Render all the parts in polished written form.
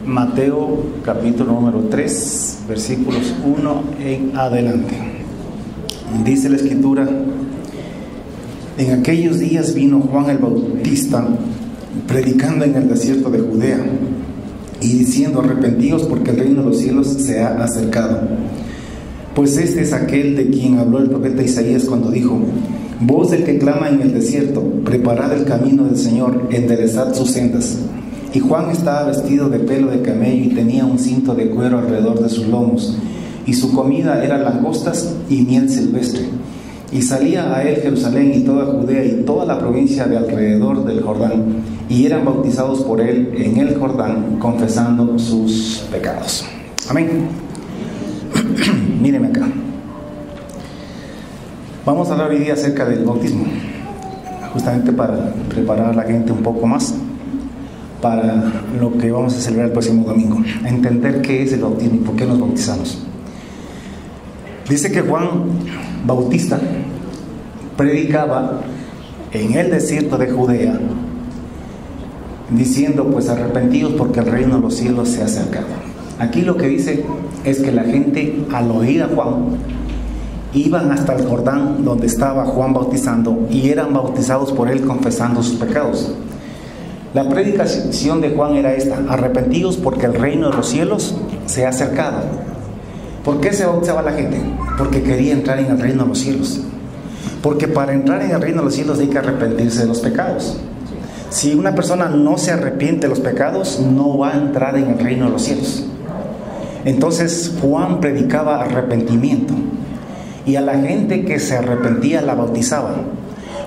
Mateo capítulo número 3, versículos 1 en adelante. Dice la escritura: en aquellos días vino Juan el Bautista predicando en el desierto de Judea y diciendo: arrepentíos, porque el reino de los cielos se ha acercado. Pues este es aquel de quien habló el profeta Isaías cuando dijo: voz del que clama en el desierto, preparad el camino del Señor, enderezad sus sendas. Y Juan estaba vestido de pelo de camello y tenía un cinto de cuero alrededor de sus lomos, y su comida era langostas y miel silvestre. Y salía a él Jerusalén y toda Judea y toda la provincia de alrededor del Jordán, y eran bautizados por él en el Jordán, confesando sus pecados. Amén. Míreme acá. Vamos a hablar hoy día acerca del bautismo, justamente para preparar a la gente un poco más para lo que vamos a celebrar el próximo domingo, a entender qué es el bautismo y por qué nos bautizamos. Dice que Juan Bautista predicaba en el desierto de Judea diciendo: pues arrepentidos, porque el reino de los cielos se ha acercado. Aquí lo que dice es que la gente, al oír a Juan, iban hasta el Jordán donde estaba Juan bautizando y eran bautizados por él, confesando sus pecados. La predicación de Juan era esta: arrepentidos, porque el reino de los cielos se ha acercado. ¿Por qué se bautizaba la gente? Porque quería entrar en el reino de los cielos. Porque para entrar en el reino de los cielos hay que arrepentirse de los pecados. Si una persona no se arrepiente de los pecados, no va a entrar en el reino de los cielos. Entonces Juan predicaba arrepentimiento, y a la gente que se arrepentía la bautizaba.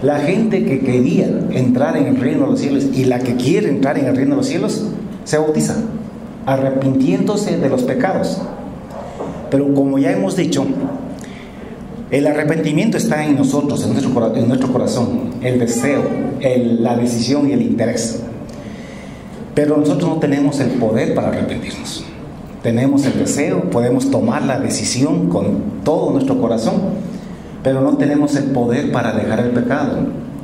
La gente que quería entrar en el reino de los cielos y la que quiere entrar en el reino de los cielos se bautiza, arrepintiéndose de los pecados. Pero como ya hemos dicho, el arrepentimiento está en nosotros, en nuestro corazón, el deseo, la decisión y el interés. Pero nosotros no tenemos el poder para arrepentirnos. Tenemos el deseo, podemos tomar la decisión con todo nuestro corazón, pero no tenemos el poder para dejar el pecado.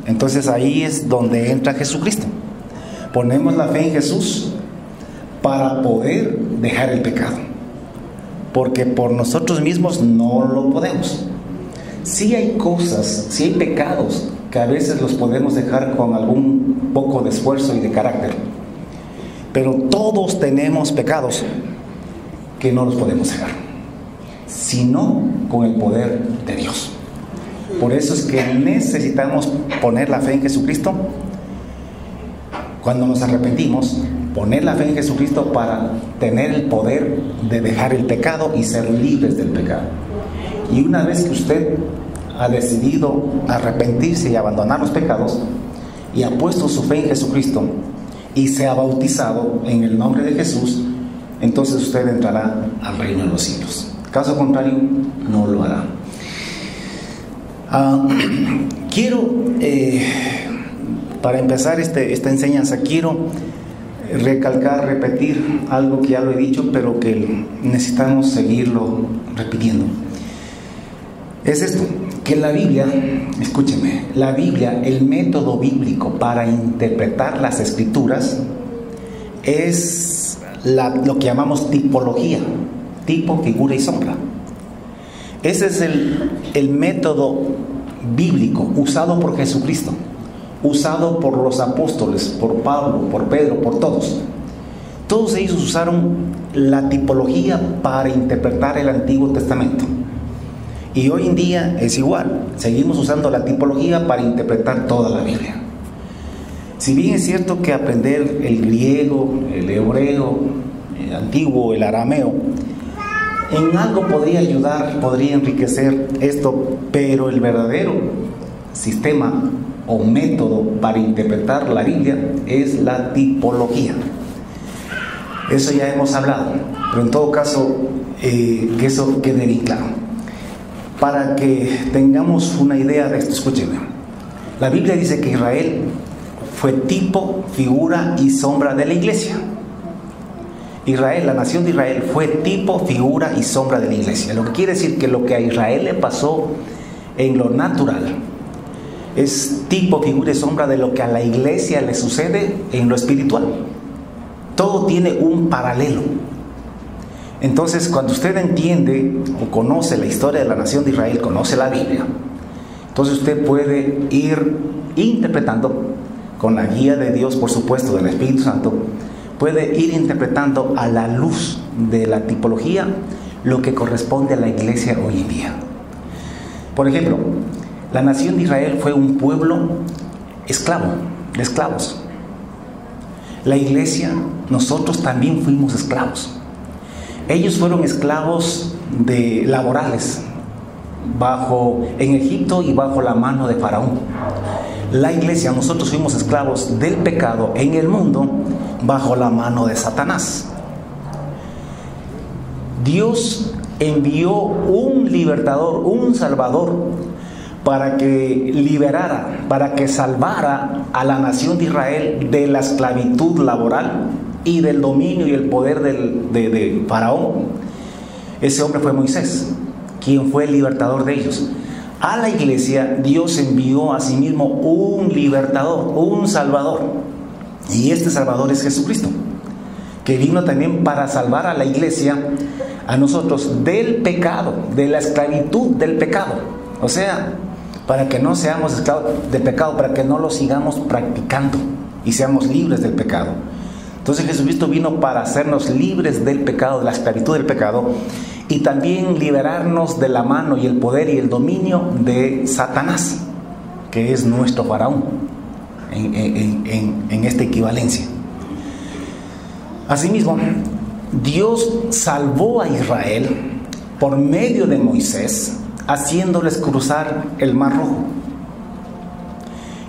Entonces ahí es donde entra Jesucristo. Ponemos la fe en Jesús para poder dejar el pecado, porque por nosotros mismos no lo podemos. Sí hay cosas, sí hay pecados que a veces los podemos dejar con algún poco de esfuerzo y de carácter, pero todos tenemos pecados que no los podemos dejar, sino con el poder de Dios. Por eso es que necesitamos poner la fe en Jesucristo. Cuando nos arrepentimos, poner la fe en Jesucristo para tener el poder de dejar el pecado y ser libres del pecado. Y una vez que usted ha decidido arrepentirse y abandonar los pecados, y ha puesto su fe en Jesucristo y se ha bautizado en el nombre de Jesús, entonces usted entrará al reino de los cielos. Caso contrario, no lo hará. Quiero, para empezar esta enseñanza, quiero repetir algo que ya lo he dicho, pero que necesitamos seguirlo repitiendo. Es esto, que la Biblia, escúcheme, la Biblia, el método bíblico para interpretar las Escrituras es lo que llamamos tipología, tipo, figura y sombra. Ese es el método bíblico usado por Jesucristo, usado por los apóstoles, por Pablo, por Pedro, por todos. Todos ellos usaron la tipología para interpretar el Antiguo Testamento. Y hoy en día es igual, seguimos usando la tipología para interpretar toda la Biblia. Si bien es cierto que aprender el griego, el hebreo, el antiguo, el arameo, en algo podría ayudar, podría enriquecer esto, pero el verdadero sistema o método para interpretar la Biblia es la tipología. Eso ya hemos hablado, pero en todo caso, que eso quede bien claro. Para que tengamos una idea de esto, escúchenme. La Biblia dice que Israel fue tipo, figura y sombra de la iglesia. Israel, la nación de Israel, fue tipo, figura y sombra de la iglesia. Lo que quiere decir que lo que a Israel le pasó en lo natural es tipo, figura y sombra de lo que a la iglesia le sucede en lo espiritual. todo tiene un paralelo. Entonces, cuando usted entiende o conoce la historia de la nación de Israel, conoce la Biblia, entonces usted puede ir interpretando, con la guía de Dios, por supuesto, del Espíritu Santo, puede ir interpretando a la luz de la tipología lo que corresponde a la iglesia hoy en día. Por ejemplo, la nación de Israel fue un pueblo esclavo, de esclavos. La iglesia, nosotros también fuimos esclavos. Ellos fueron esclavos laborales en Egipto y bajo la mano de Faraón. La iglesia, nosotros fuimos esclavos del pecado en el mundo bajo la mano de Satanás. Dios envió un libertador, un salvador, para que liberara, para que salvara a la nación de Israel de la esclavitud laboral y del dominio y el poder de Faraón. Ese hombre fue Moisés, quien fue el libertador de ellos. A la iglesia Dios envió a sí mismo un libertador, un salvador, y este salvador es Jesucristo, que vino también para salvar a la iglesia, a nosotros, del pecado, de la esclavitud del pecado. O sea, para que no seamos esclavos del pecado, para que no lo sigamos practicando y seamos libres del pecado. Entonces Jesucristo vino para hacernos libres del pecado, de la esclavitud del pecado, y también liberarnos de la mano y el poder y el dominio de Satanás, que es nuestro faraón en esta equivalencia. Asimismo, Dios salvó a Israel por medio de Moisés, haciéndoles cruzar el Mar Rojo.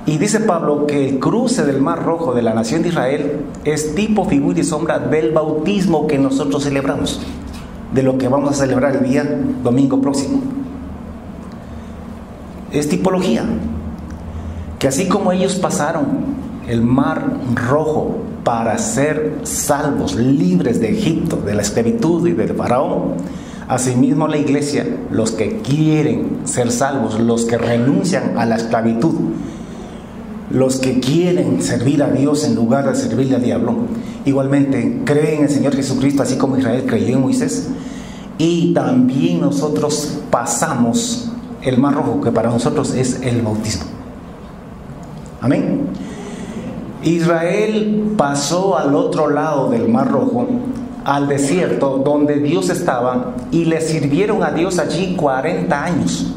Y dice Pablo que el cruce del Mar Rojo de la nación de Israel es tipo, figura y sombra del bautismo que nosotros celebramos, de lo que vamos a celebrar el día domingo próximo. Es tipología, que así como ellos pasaron el Mar Rojo para ser salvos, libres de Egipto, de la esclavitud y del faraón, asimismo la iglesia, los que quieren ser salvos, los que renuncian a la esclavitud, los que quieren servir a Dios en lugar de servirle al diablo, igualmente creen en el Señor Jesucristo, así como Israel creyó en Moisés. Y también nosotros pasamos el Mar Rojo, que para nosotros es el bautismo. Amén. Israel pasó al otro lado del Mar Rojo, al desierto donde Dios estaba, y le sirvieron a Dios allí 40 años.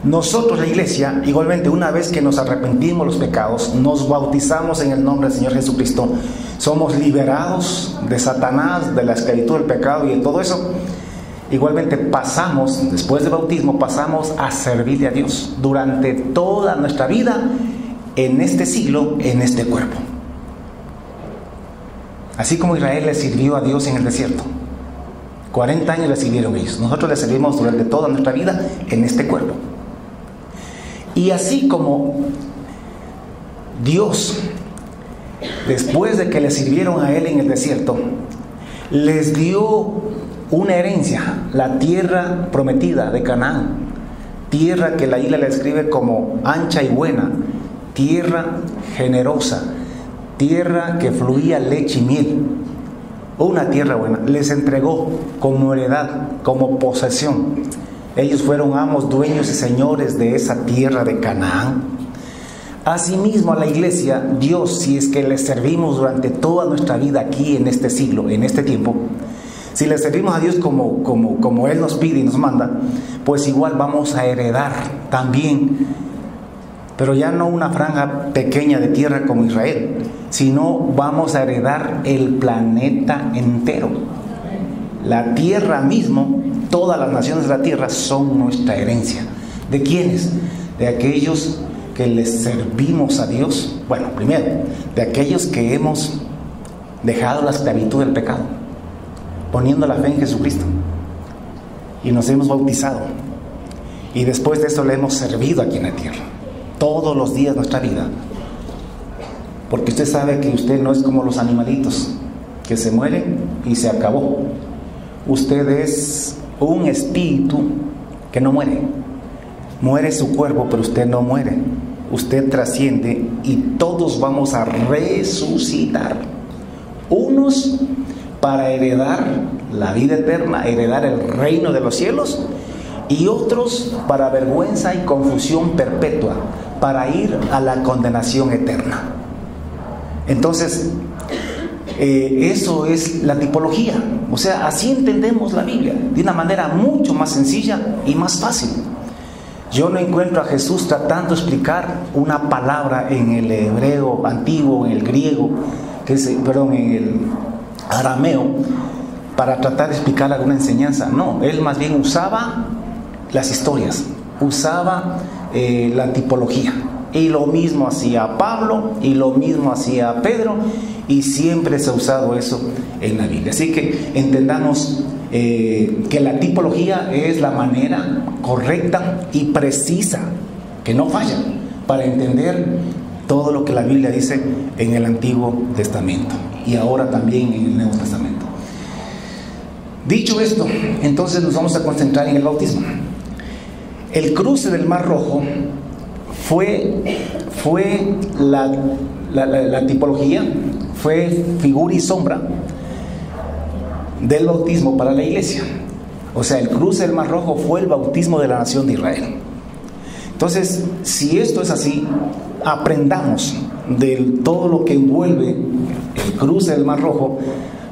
Nosotros, la iglesia, igualmente, una vez que nos arrepentimos de los pecados, nos bautizamos en el nombre del Señor Jesucristo, somos liberados de Satanás, de la esclavitud del pecado y de todo eso. Igualmente pasamos, después del bautismo, pasamos a servirle a Dios durante toda nuestra vida en este siglo, en este cuerpo. Así como Israel le sirvió a Dios en el desierto, 40 años le sirvieron ellos, nosotros le servimos durante toda nuestra vida en este cuerpo. Y así como Dios, después de que le sirvieron a Él en el desierto, les dio una herencia, la tierra prometida de Canaán, tierra que la Biblia le describe como ancha y buena, tierra generosa, tierra que fluía leche y miel, una tierra buena, les entregó como heredad, como posesión. Ellos fueron amos, dueños y señores de esa tierra de Canaán. Asimismo a la iglesia, Dios, si es que le servimos durante toda nuestra vida aquí en este siglo, en este tiempo, si le servimos a Dios como Él nos pide y nos manda, pues igual vamos a heredar también, pero ya no una franja pequeña de tierra como Israel, sino vamos a heredar el planeta entero. La tierra mismo, todas las naciones de la tierra son nuestra herencia. ¿De quiénes? De aquellos que les servimos a Dios. Bueno, primero, de aquellos que hemos dejado la esclavitud del pecado, poniendo la fe en Jesucristo, y nos hemos bautizado, y después de eso le hemos servido aquí en la tierra todos los días de nuestra vida, porque usted sabe que usted no es como los animalitos que se mueren y se acabó. Usted es un espíritu que no muere. Muere su cuerpo, pero usted no muere. Usted trasciende y todos vamos a resucitar. Unos para heredar la vida eterna, heredar el reino de los cielos, y otros para vergüenza y confusión perpetua, para ir a la condenación eterna. Entonces, eso es la tipología. O sea, así entendemos la Biblia, de una manera mucho más sencilla y más fácil. Yo no encuentro a Jesús tratando de explicar una palabra en el hebreo antiguo, en el griego, en el arameo, para tratar de explicar alguna enseñanza. No, él más bien usaba las historias, usaba la tipología. Y lo mismo hacía Pablo, y lo mismo hacía Pedro, y siempre se ha usado eso en la Biblia. Así que entendamos que la tipología es la manera correcta y precisa, que no falla, para entender todo lo que la Biblia dice en el Antiguo Testamento y ahora también en el Nuevo Testamento. Dicho esto, entonces nos vamos a concentrar en el bautismo. El cruce del Mar Rojo fue la tipología, fue figura y sombra del bautismo para la iglesia. O sea, el cruce del Mar Rojo fue el bautismo de la nación de Israel. Entonces, si esto es así, aprendamos de todo lo que envuelve el cruce del Mar Rojo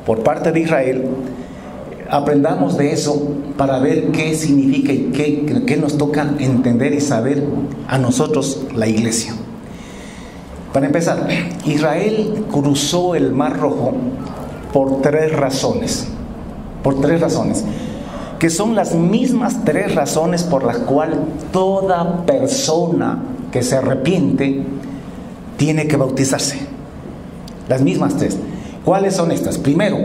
por parte de Israel. Aprendamos de eso para ver qué significa y qué nos toca entender y saber a nosotros, la iglesia. Para empezar, Israel cruzó el Mar Rojo por tres razones, que son las mismas tres razones por las cuales toda persona que se arrepiente tiene que bautizarse. Las mismas tres. ¿Cuáles son estas? Primero,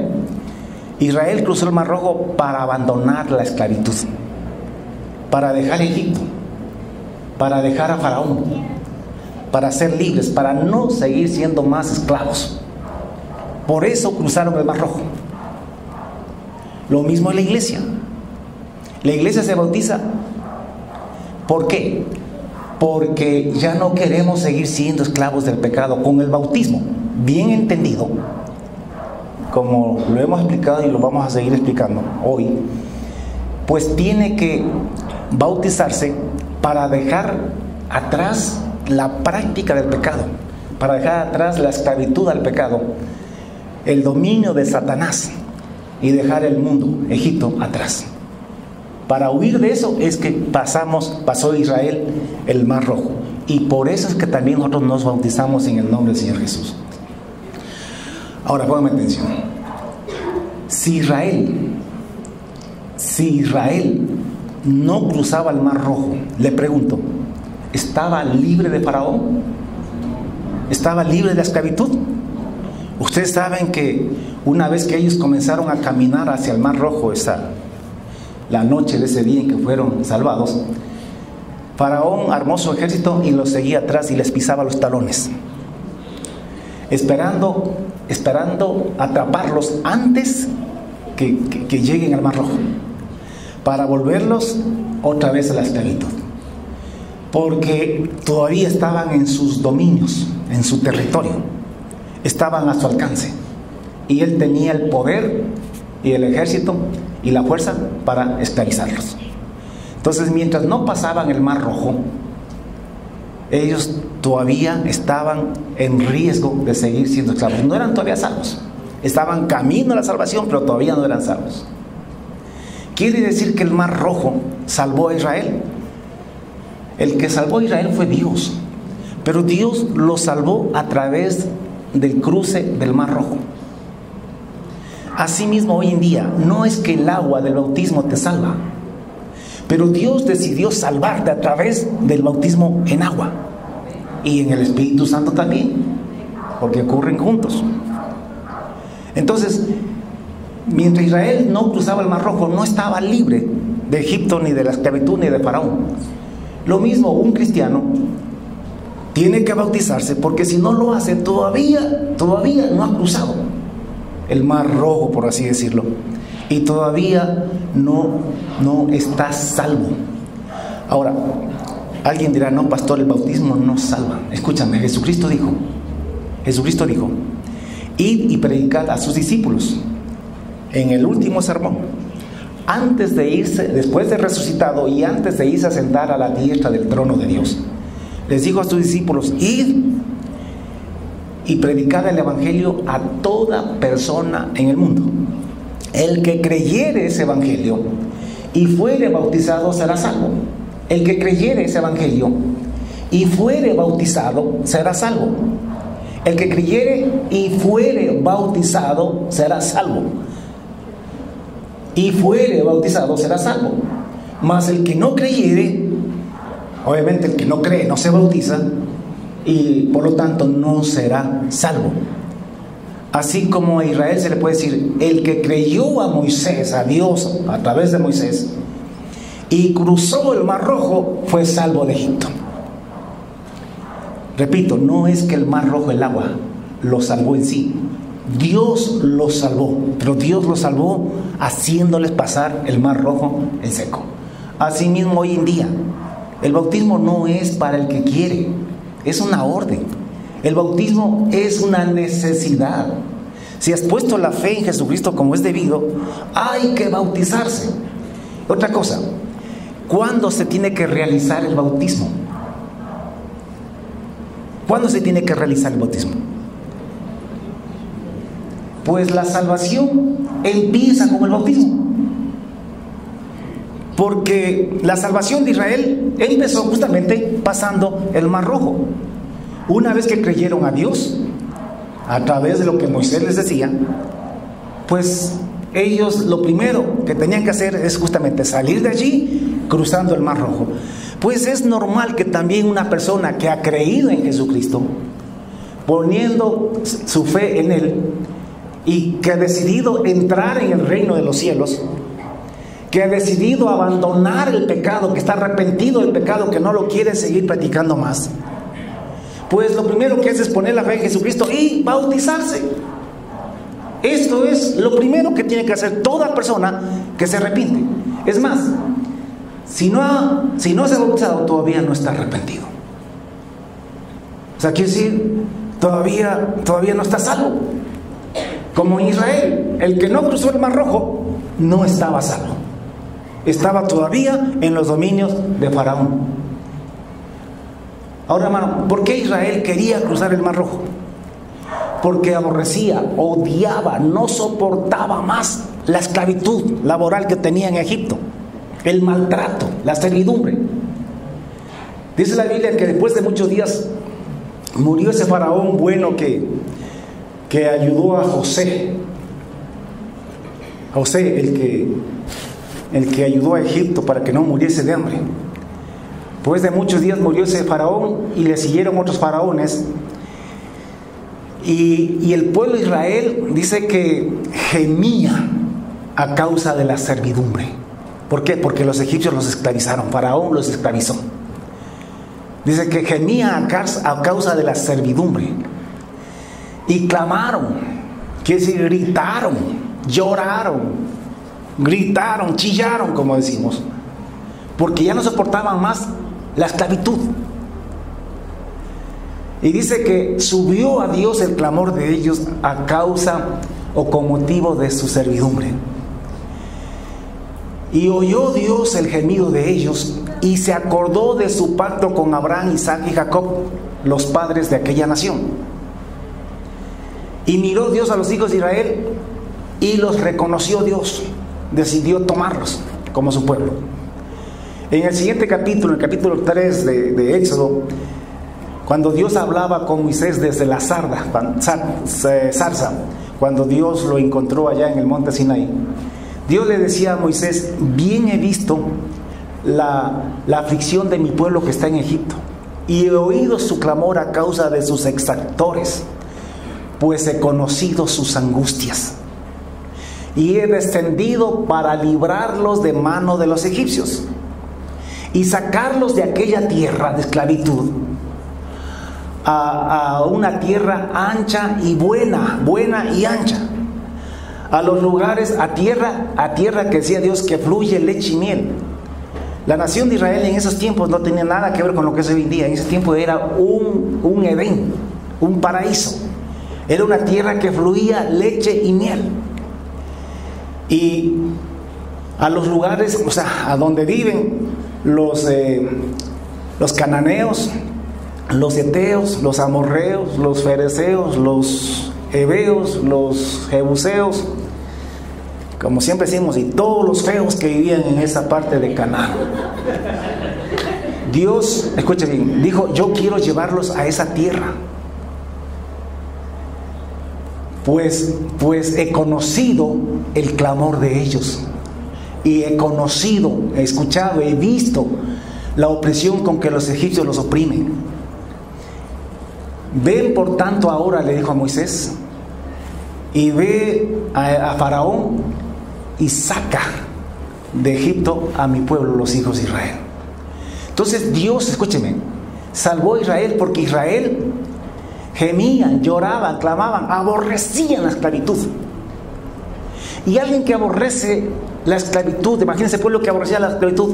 Israel cruzó el Mar Rojo para abandonar la esclavitud, para dejar Egipto, para dejar a Faraón, para ser libres, para no seguir siendo más esclavos. Por eso cruzaron el Mar Rojo. Lo mismo en la iglesia. La iglesia se bautiza. ¿Por qué? Porque ya no queremos seguir siendo esclavos del pecado. Con el bautismo, bien entendido, como lo hemos explicado y lo vamos a seguir explicando hoy, pues tiene que bautizarse para dejar atrás la práctica del pecado, para dejar atrás la esclavitud al pecado, el dominio de Satanás, y dejar el mundo, Egipto, atrás. Para huir de eso es que pasó Israel el Mar Rojo, y por eso es que también nosotros nos bautizamos en el nombre del Señor Jesús. Ahora pónganme atención. Si Israel no cruzaba el Mar Rojo, le pregunto, ¿estaba libre de Faraón? ¿Estaba libre de la esclavitud? Ustedes saben que una vez que ellos comenzaron a caminar hacia el Mar Rojo, la noche de ese día en que fueron salvados, Faraón armó su ejército y los seguía atrás y les pisaba los talones, esperando atraparlos antes que lleguen al Mar Rojo, para volverlos otra vez a la esclavitud, porque todavía estaban en sus dominios, en su territorio, estaban a su alcance, y él tenía el poder y el ejército y la fuerza para esclavizarlos. Entonces, mientras no pasaban el Mar Rojo, ellos todavía estaban en riesgo de seguir siendo esclavos. No eran todavía salvos. Estaban camino a la salvación, pero todavía no eran salvos. Quiere decir que el Mar Rojo salvó a Israel. El que salvó a Israel fue Dios. Pero Dios lo salvó a través del cruce del Mar Rojo. Asimismo, hoy en día, no es que el agua del bautismo te salva, pero Dios decidió salvarte a través del bautismo en agua y en el Espíritu Santo también, porque ocurren juntos. Entonces, mientras Israel no cruzaba el Mar Rojo, no estaba libre de Egipto, ni de la esclavitud, ni de Faraón. Lo mismo, un cristiano tiene que bautizarse, porque si no lo hace, todavía no ha cruzado el Mar Rojo, por así decirlo, y todavía no está salvo. Ahora, alguien dirá, no, pastor, el bautismo no salva. Escúchame, Jesucristo dijo, id y predicad a sus discípulos. En el último sermón, antes de irse, después de resucitado y antes de irse a sentar a la diestra del trono de Dios, les dijo a sus discípulos: id y predicad el evangelio a toda persona en el mundo. El que creyere ese evangelio y fuere bautizado será salvo. El que creyere ese evangelio y fuere bautizado será salvo. El que creyere y fuere bautizado será salvo. Y fuere bautizado será salvo. Mas el que no creyere, obviamente el que no cree no se bautiza y por lo tanto no será salvo. Así como a Israel se le puede decir: el que creyó a Moisés, a Dios a través de Moisés, y cruzó el Mar Rojo, fue salvo de Egipto. Repito, no es que el Mar Rojo, el agua, lo salvó en sí. Dios lo salvó, pero Dios lo salvó haciéndoles pasar el Mar Rojo en seco. Asimismo, hoy en día, el bautismo no es para el que quiere, es una orden. El bautismo es una necesidad. Si has puesto la fe en Jesucristo como es debido, hay que bautizarse. Otra cosa, ¿cuándo se tiene que realizar el bautismo? ¿Cuándo se tiene que realizar el bautismo? Pues la salvación empieza con el bautismo. Porque la salvación de Israel empezó justamente pasando el Mar Rojo. Una vez que creyeron a Dios, a través de lo que Moisés les decía, pues ellos lo primero que tenían que hacer es justamente salir de allí cruzando el Mar Rojo. Pues es normal que también una persona que ha creído en Jesucristo, poniendo su fe en Él, y que ha decidido entrar en el reino de los cielos, que ha decidido abandonar el pecado, que está arrepentido del pecado, que no lo quiere seguir practicando más, pues lo primero que hace es poner la fe en Jesucristo y bautizarse. Esto es lo primero que tiene que hacer toda persona que se arrepiente. Es más, si no se ha bautizado, todavía no está arrepentido. O sea, quiere decir, todavía no está salvo. Como en Israel, el que no cruzó el Mar Rojo no estaba salvo. Estaba todavía en los dominios de Faraón. Ahora, hermano, ¿por qué Israel quería cruzar el Mar Rojo? Porque aborrecía, odiaba, no soportaba más la esclavitud laboral que tenía en Egipto, el maltrato, la servidumbre. Dice la Biblia que después de muchos días murió ese faraón bueno que ayudó a José. José, el que ayudó a Egipto para que no muriese de hambre. Después de muchos días murió ese faraón y le siguieron otros faraones. Y el pueblo de Israel dice que gemía a causa de la servidumbre. ¿Por qué? Porque los egipcios los esclavizaron, Faraón los esclavizó. Dice que gemía a causa de la servidumbre. Y clamaron, quiere decir gritaron, lloraron, gritaron, chillaron, como decimos, porque ya no soportaban más la esclavitud. Y dice que subió a Dios el clamor de ellos a causa o con motivo de su servidumbre. Y oyó Dios el gemido de ellos y se acordó de su pacto con Abraham, Isaac y Jacob, los padres de aquella nación. Y miró Dios a los hijos de Israel y los reconoció Dios. Decidió tomarlos como su pueblo. En el siguiente capítulo, el capítulo 3 de Éxodo, cuando Dios hablaba con Moisés desde la zarza, cuando Dios lo encontró allá en el monte Sinaí, Dios le decía a Moisés: bien he visto la aflicción de mi pueblo que está en Egipto, y he oído su clamor a causa de sus exactores, pues he conocido sus angustias, y he descendido para librarlos de mano de los egipcios y sacarlos de aquella tierra de esclavitud a una tierra ancha y buena y ancha, a los lugares, a tierra que decía Dios que fluye leche y miel. La nación de Israel en esos tiempos no tenía nada que ver con lo que es hoy en día. En ese tiempo era un Edén, un paraíso. Era una tierra que fluía leche y miel. Y a los lugares, o sea, a donde viven los cananeos, los heteos, los amorreos, los fereceos, los heveos, los jebuseos, como siempre decimos, y todos los feos que vivían en esa parte de Canaán. Dios, escucha bien, dijo: yo quiero llevarlos a esa tierra. Pues he conocido el clamor de ellos, y he conocido, he escuchado, he visto la opresión con que los egipcios los oprimen. Ven por tanto ahora, le dijo a Moisés, y ve a Faraón y saca de Egipto a mi pueblo, los hijos de Israel. Entonces Dios, escúcheme, salvó a Israel porque Israel gemían, lloraban, clamaban, aborrecían la esclavitud. Y alguien que aborrece la esclavitud, imagínense el pueblo que aborrecía la esclavitud,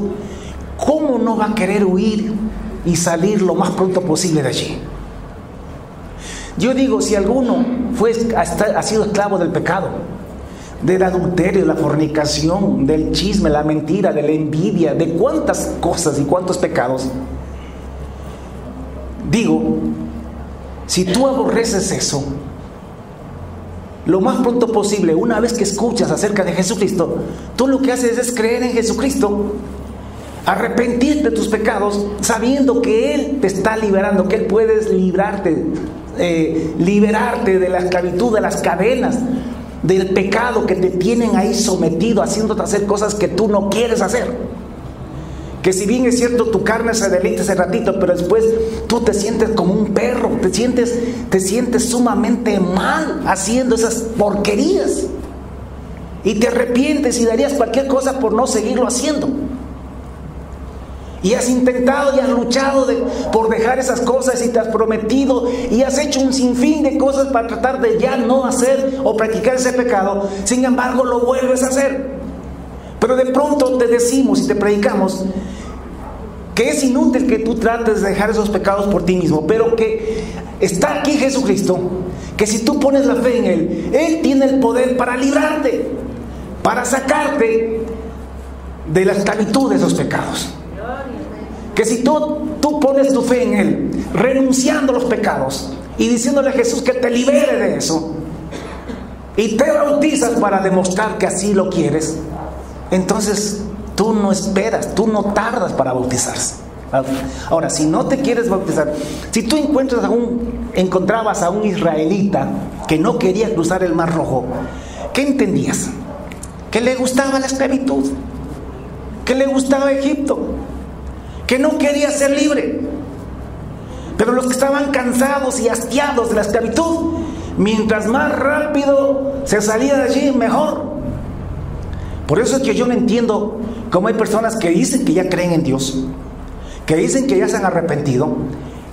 ¿cómo no va a querer huir y salir lo más pronto posible de allí? Yo digo, si alguno ha sido esclavo del pecado, del adulterio, de la fornicación, del chisme, la mentira, de la envidia, de cuántas cosas y cuántos pecados, digo, si tú aborreces eso, lo más pronto posible, una vez que escuchas acerca de Jesucristo, tú lo que haces es creer en Jesucristo, arrepentirte de tus pecados, sabiendo que Él te está liberando, que Él puede liberarte de la esclavitud, de las cadenas, del pecado que te tienen ahí sometido, haciéndote hacer cosas que tú no quieres hacer. Que si bien es cierto, tu carne se deleita ese ratito, pero después tú te sientes como un perro, te sientes sumamente mal haciendo esas porquerías, y te arrepientes y darías cualquier cosa por no seguirlo haciendo. Y has intentado y has luchado por dejar esas cosas, y te has prometido y has hecho un sinfín de cosas para tratar de ya no hacer o practicar ese pecado. Sin embargo, lo vuelves a hacer. Pero de pronto te decimos y te predicamos que es inútil que tú trates de dejar esos pecados por ti mismo, pero que está aquí Jesucristo, que si tú pones la fe en Él, Él tiene el poder para librarte, para sacarte de la esclavitud de esos pecados. Que si tú pones tu fe en Él, renunciando a los pecados y diciéndole a Jesús que te libere de eso, y te bautizas para demostrar que así lo quieres, entonces tú no esperas, tú no tardas para bautizarse. Ahora, si no te quieres bautizar, si tú encontrabas a un israelita que no quería cruzar el Mar Rojo, ¿qué entendías? Que le gustaba la esclavitud, que le gustaba Egipto, que no quería ser libre. Pero los que estaban cansados y hastiados de la esclavitud, mientras más rápido se salía de allí, mejor. Por eso es que yo no entiendo cómo hay personas que dicen que ya creen en Dios, que dicen que ya se han arrepentido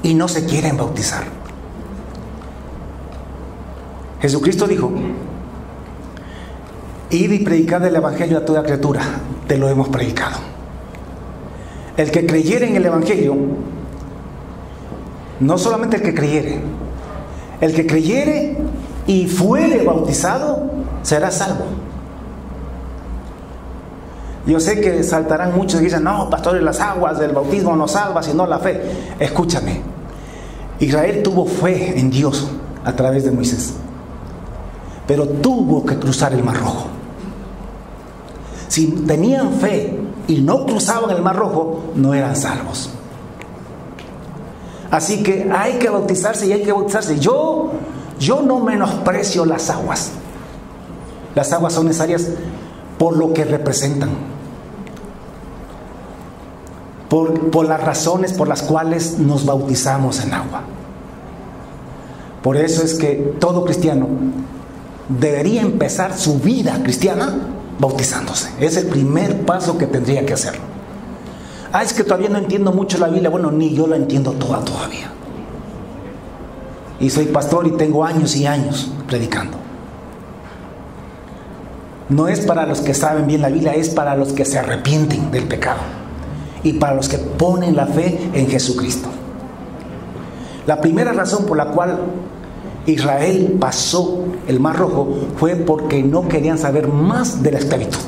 y no se quieren bautizar. Jesucristo dijo: id y predicad el evangelio a toda criatura. Te lo hemos predicado. El que creyere en el evangelio, no solamente el que creyere y fuere bautizado, será salvo. Yo sé que saltarán muchos y dicen: no, pastores, las aguas del bautismo no salva, sino la fe. Escúchame, Israel tuvo fe en Dios a través de Moisés, pero tuvo que cruzar el Mar Rojo. Si tenían fe y no cruzaban el Mar Rojo, no eran salvos. Así que hay que bautizarse, y hay que bautizarse. Yo no menosprecio las aguas. Las aguas son necesarias por lo que representan, por las razones por las cuales nos bautizamos en agua. Por eso es que todo cristiano debería empezar su vida cristiana bautizándose. Es el primer paso que tendría que hacer. Es que todavía no entiendo mucho la Biblia. Bueno, ni yo la entiendo toda todavía. Y soy pastor y tengo años y años predicando. No es para los que saben bien la Biblia, es para los que se arrepienten del pecado y para los que ponen la fe en Jesucristo. La primera razón por la cual Israel pasó el Mar Rojo fue porque no querían saber más de la esclavitud,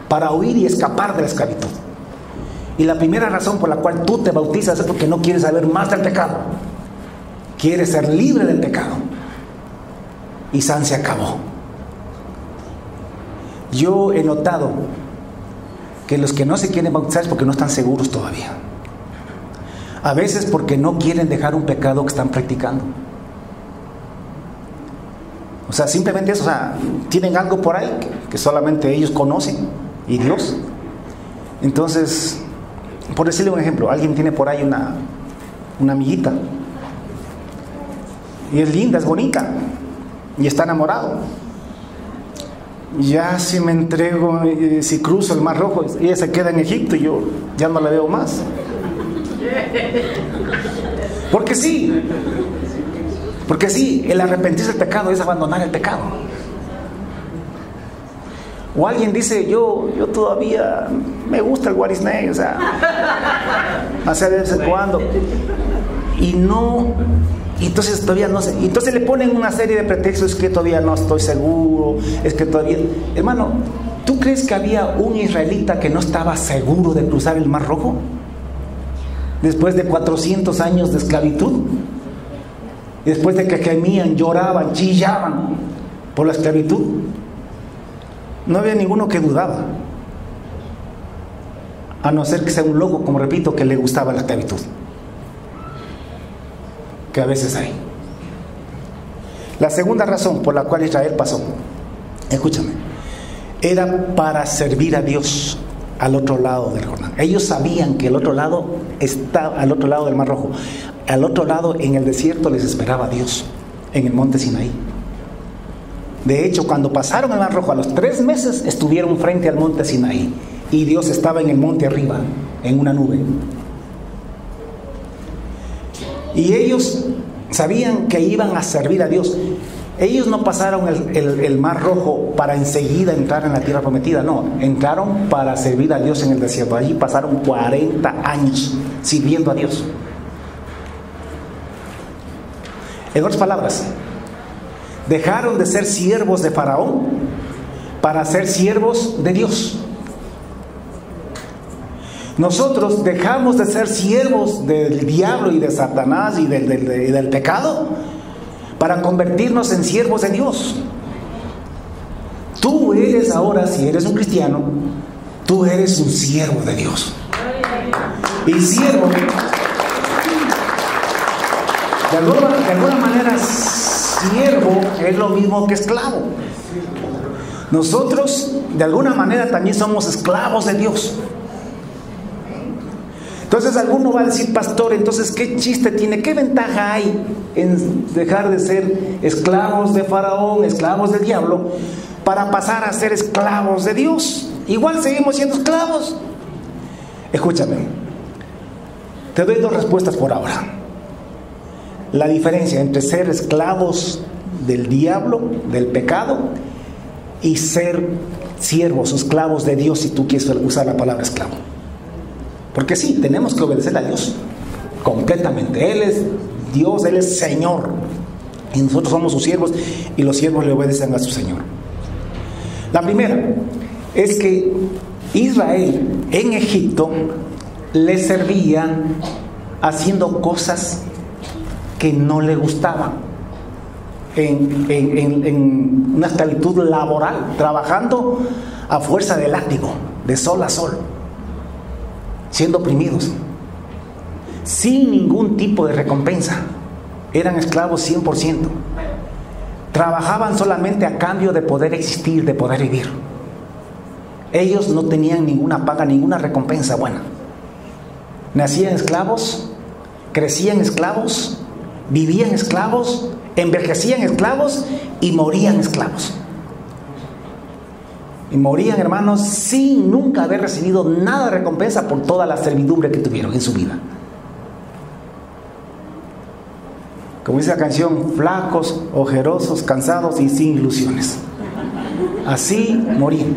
para huir y escapar de la esclavitud. Y la primera razón por la cual tú te bautizas es porque no quieres saber más del pecado. Quieres ser libre del pecado. Y se acabó. Yo he notado que los que no se quieren bautizar es porque no están seguros todavía. A veces porque no quieren dejar un pecado que están practicando. O sea, simplemente eso, o sea, tienen algo por ahí que solamente ellos conocen y Dios. Entonces, por decirle un ejemplo, alguien tiene por ahí una amiguita y es linda, es bonita y está enamorado. Ya si me entrego, si cruzo el Mar Rojo, ella se queda en Egipto y yo ya no la veo más. Porque sí, el arrepentirse del pecado es abandonar el pecado. O alguien dice, yo todavía me gusta el guarisney, o sea, hace de vez en cuando. Y entonces todavía no sé. Entonces le ponen una serie de pretextos, es que todavía no estoy seguro, es que todavía... Hermano, ¿tú crees que había un israelita que no estaba seguro de cruzar el Mar Rojo? Después de 400 años de esclavitud. Después de que gemían, lloraban, chillaban por la esclavitud. No había ninguno que dudaba. A no ser que sea un loco, como repito, que le gustaba la esclavitud. Que a veces hay. La segunda razón por la cual Israel pasó, escúchame, era para servir a Dios al otro lado del Jordán. Ellos sabían que el otro lado estaba al otro lado del Mar Rojo. Al otro lado, en el desierto, les esperaba Dios, en el monte Sinaí. De hecho, cuando pasaron el Mar Rojo, a los 3 meses estuvieron frente al monte Sinaí y Dios estaba en el monte arriba, en una nube. Y ellos sabían que iban a servir a Dios. Ellos no pasaron el Mar Rojo para enseguida entrar en la tierra prometida, no, entraron para servir a Dios en el desierto. Allí pasaron 40 años sirviendo a Dios. En otras palabras, dejaron de ser siervos de Faraón para ser siervos de Dios. Nosotros dejamos de ser siervos del diablo y de Satanás y del pecado para convertirnos en siervos de Dios. Tú eres ahora, si eres un cristiano, tú eres un siervo de Dios. Y siervo, de alguna manera, siervo es lo mismo que esclavo. Nosotros, de alguna manera, también somos esclavos de Dios. Entonces alguno va a decir, pastor, entonces ¿qué chiste tiene? ¿Qué ventaja hay en dejar de ser esclavos de Faraón, esclavos del diablo, para pasar a ser esclavos de Dios? Igual seguimos siendo esclavos. Escúchame, te doy 2 respuestas por ahora. La diferencia entre ser esclavos del diablo, del pecado, y ser siervos o esclavos de Dios, si tú quieres usar la palabra esclavo. Porque sí, tenemos que obedecer a Dios completamente. Él es Dios, Él es Señor. Y nosotros somos sus siervos y los siervos le obedecen a su Señor. La primera es que Israel en Egipto le servía haciendo cosas que no le gustaban. En una esclavitud laboral, trabajando a fuerza de látigo, de sol a sol, siendo oprimidos, sin ningún tipo de recompensa. Eran esclavos 100%. Trabajaban solamente a cambio de poder existir, de poder vivir. Ellos no tenían ninguna paga, ninguna recompensa buena. Nacían esclavos, crecían esclavos, vivían esclavos, envejecían esclavos y morían esclavos. Y morían, hermanos, sin nunca haber recibido nada de recompensa por toda la servidumbre que tuvieron en su vida. Como dice la canción, flacos, ojerosos, cansados y sin ilusiones. Así morían.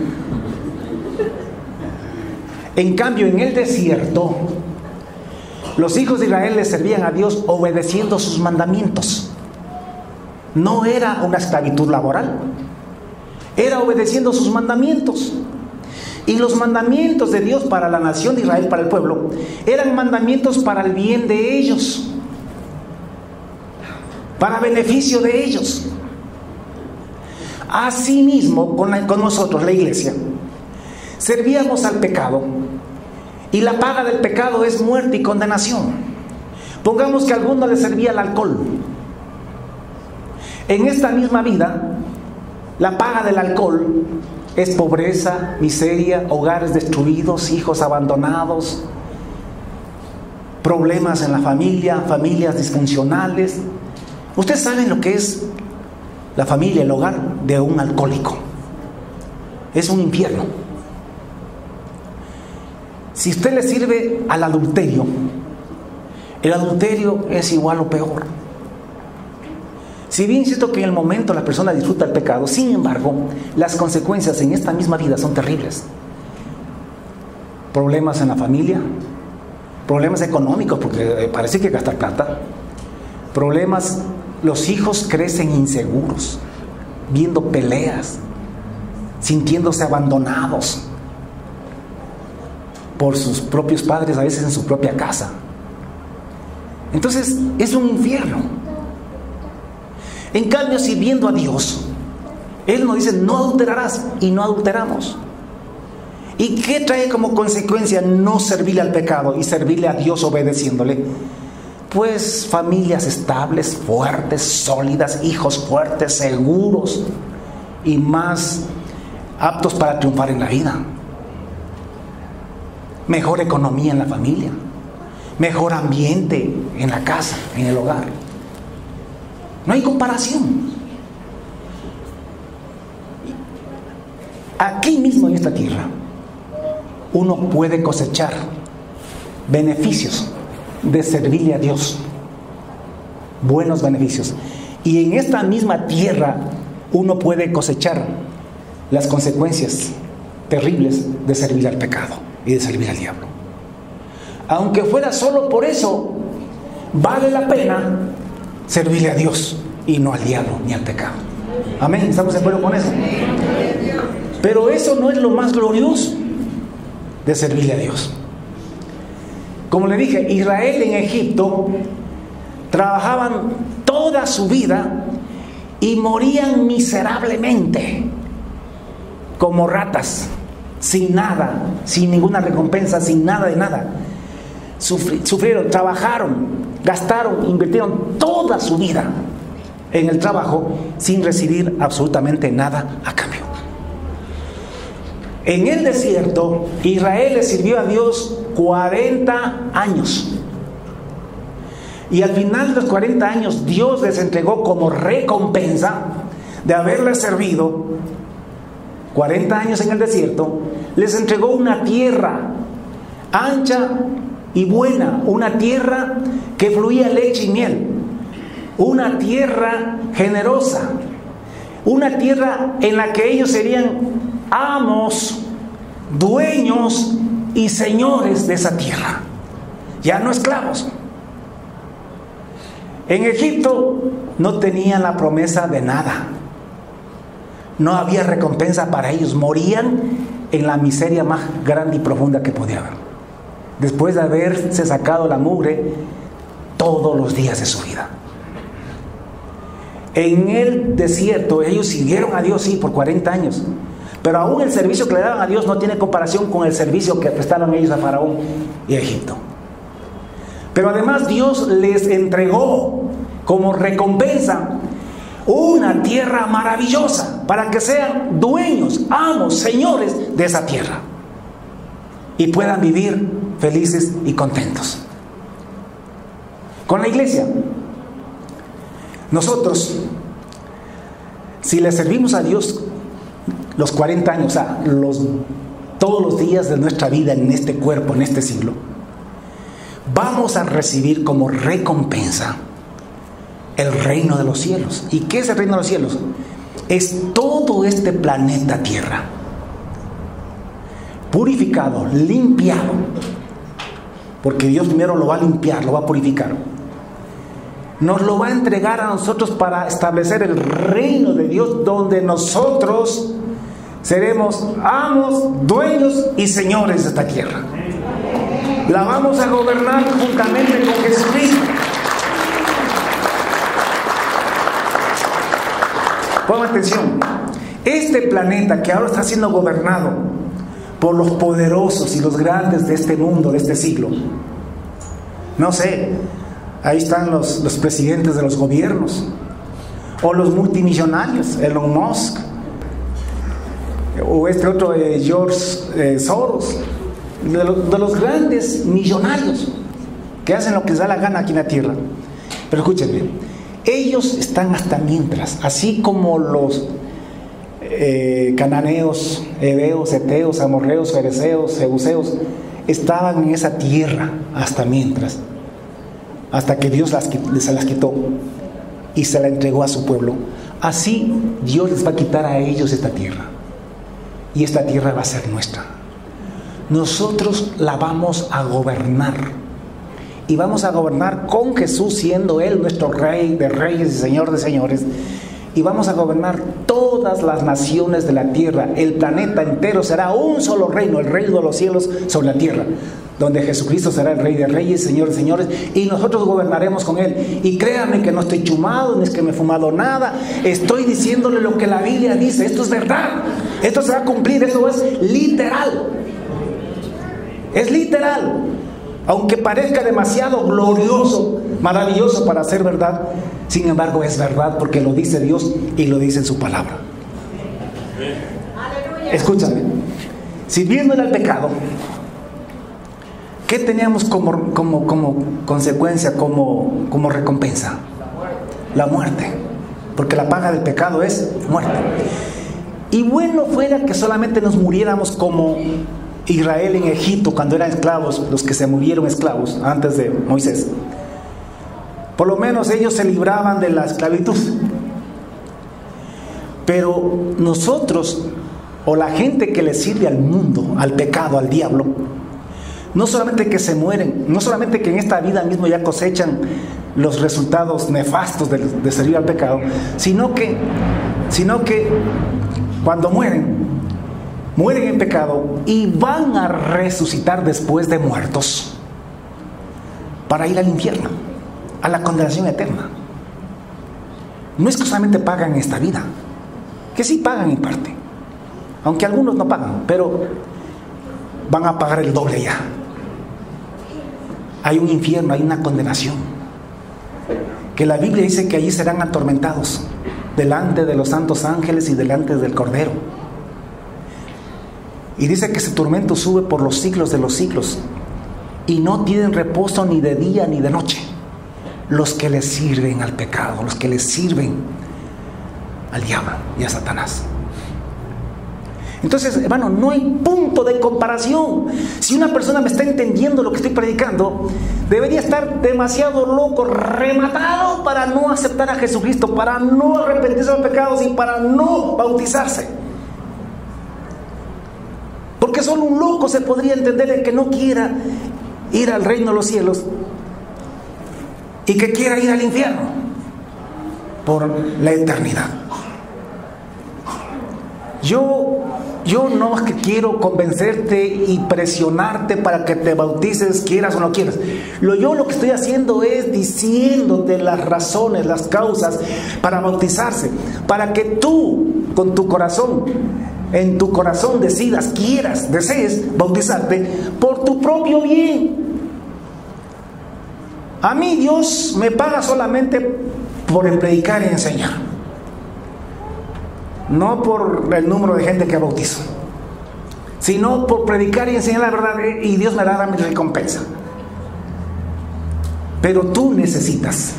En cambio, en el desierto, los hijos de Israel le servían a Dios obedeciendo sus mandamientos. No era una esclavitud laboral, era obedeciendo sus mandamientos. Y los mandamientos de Dios para la nación de Israel, para el pueblo, eran mandamientos para el bien de ellos, para beneficio de ellos. Asimismo, con nosotros, la iglesia, servíamos al pecado, y la paga del pecado es muerte y condenación. Pongamos que a alguno le servía el alcohol. En esta misma vida, la paga del alcohol es pobreza, miseria, hogares destruidos, hijos abandonados, problemas en la familia, familias disfuncionales. Ustedes saben lo que es la familia, el hogar de un alcohólico. Es un infierno. Si usted le sirve al adulterio, el adulterio es igual o peor. Si bien siento que en el momento la persona disfruta el pecado, sin embargo, las consecuencias en esta misma vida son terribles. Problemas en la familia, problemas económicos, porque parece que gastar plata, problemas, los hijos crecen inseguros, viendo peleas, sintiéndose abandonados por sus propios padres, a veces en su propia casa. Entonces, es un infierno. En cambio, sirviendo a Dios, Él nos dice, no adulterarás, y no adulteramos. ¿Y qué trae como consecuencia no servirle al pecado y servirle a Dios obedeciéndole? Pues familias estables, fuertes, sólidas, hijos fuertes, seguros y más aptos para triunfar en la vida. Mejor economía en la familia, mejor ambiente en la casa, en el hogar. No hay comparación. Aquí mismo en esta tierra, uno puede cosechar beneficios de servirle a Dios, buenos beneficios. Y en esta misma tierra, uno puede cosechar las consecuencias terribles de servir al pecado y de servir al diablo. Aunque fuera solo por eso, vale la pena servirle a Dios y no al diablo ni al pecado. Amén, ¿estamos de acuerdo con eso? Pero eso no es lo más glorioso de servirle a Dios. Como le dije, Israel en Egipto trabajaban toda su vida y morían miserablemente, como ratas, sin nada, sin ninguna recompensa, sin nada de nada. Sufrieron, trabajaron, gastaron, invirtieron toda su vida en el trabajo sin recibir absolutamente nada a cambio. En el desierto, Israel le sirvió a Dios 40 años. Y al final de los 40 años, Dios les entregó como recompensa de haberles servido 40 años en el desierto, les entregó una tierra ancha y buena, una tierra que fluía leche y miel, una tierra generosa, una tierra en la que ellos serían amos, dueños y señores de esa tierra, ya no esclavos. En Egipto no tenían la promesa de nada, no había recompensa para ellos, morían en la miseria más grande y profunda que podía haber, después de haberse sacado la mugre todos los días de su vida. En el desierto ellos sirvieron a Dios, sí, por 40 años, pero aún el servicio que le daban a Dios no tiene comparación con el servicio que prestaron ellos a Faraón y a Egipto. Pero además Dios les entregó como recompensa una tierra maravillosa para que sean dueños, amos, señores de esa tierra y puedan vivir felices y contentos. Con la iglesia, nosotros, si le servimos a Dios los 40 años, o sea, todos los días de nuestra vida en este cuerpo, en este siglo, vamos a recibir como recompensa el reino de los cielos. ¿Y qué es el reino de los cielos? Es todo este planeta Tierra, purificado, limpiado, porque Dios primero lo va a limpiar, lo va a purificar, nos lo va a entregar a nosotros para establecer el reino de Dios, donde nosotros seremos amos, dueños y señores de esta tierra. La vamos a gobernar juntamente con Jesucristo. Pongan atención. Este planeta que ahora está siendo gobernado por los poderosos y los grandes de este mundo, de este siglo. No sé, ahí están los presidentes de los gobiernos, o los multimillonarios, Elon Musk, o este otro George Soros, de los grandes millonarios que hacen lo que les da la gana aquí en la tierra. Pero escúchenme, ellos están hasta mientras, así como los cananeos, heveos, eteos, amorreos, fereceos, jebuseos estaban en esa tierra hasta mientras, hasta que Dios se las quitó y se la entregó a su pueblo. Así Dios les va a quitar a ellos esta tierra, y esta tierra va a ser nuestra. Nosotros la vamos a gobernar, y vamos a gobernar con Jesús siendo Él nuestro Rey de reyes y Señor de señores. Y vamos a gobernar todas las naciones de la tierra. El planeta entero será un solo reino, el reino de los cielos sobre la tierra, donde Jesucristo será el Rey de reyes, Señor de señores, y nosotros gobernaremos con Él. Y créanme que no estoy chumado, ni es que me he fumado nada. Estoy diciéndole lo que la Biblia dice. Esto es verdad. Esto se va a cumplir. Esto es literal. Es literal. Aunque parezca demasiado glorioso, maravilloso para ser verdad, sin embargo es verdad, porque lo dice Dios y lo dice en su palabra. Escúchame, si viendo el pecado, ¿qué teníamos como consecuencia, como recompensa? La muerte, porque la paga del pecado es muerte. Y bueno fuera que solamente nos muriéramos como Israel en Egipto cuando eran esclavos, los que se murieron esclavos antes de Moisés. Por lo menos ellos se libraban de la esclavitud. Pero nosotros, o la gente que le sirve al mundo, al pecado, al diablo, no solamente que se mueren, no solamente que en esta vida mismo ya cosechan los resultados nefastos de servir al pecado, sino que cuando mueren en pecado y van a resucitar después de muertos para ir al infierno, a la condenación eterna. No es que solamente pagan en esta vida, que sí pagan en parte, aunque algunos no pagan, pero van a pagar el doble ya. Hay un infierno, hay una condenación, que la Biblia dice que allí serán atormentados delante de los santos ángeles y delante del Cordero. Y dice que ese tormento sube por los siglos de los siglos, y no tienen reposo ni de día ni de noche los que le sirven al pecado, los que le sirven al diablo y a Satanás. Entonces, hermano, no hay punto de comparación. Si una persona me está entendiendo lo que estoy predicando, debería estar demasiado loco, rematado, para no aceptar a Jesucristo, para no arrepentirse de los pecados y para no bautizarse. Porque solo un loco se podría entender el que no quiera ir al reino de los cielos y que quiera ir al infierno por la eternidad. Yo no es que quiero convencerte y presionarte para que te bautices, quieras o no quieras. Yo lo que estoy haciendo es diciéndote las razones, las causas para bautizarse, para que tú con tu corazón, en tu corazón decidas, desees bautizarte por tu propio bien. A mí Dios me paga solamente por el predicar y enseñar, no por el número de gente que bautizo, sino por predicar y enseñar la verdad, y Dios me dará mi recompensa. Pero tú necesitas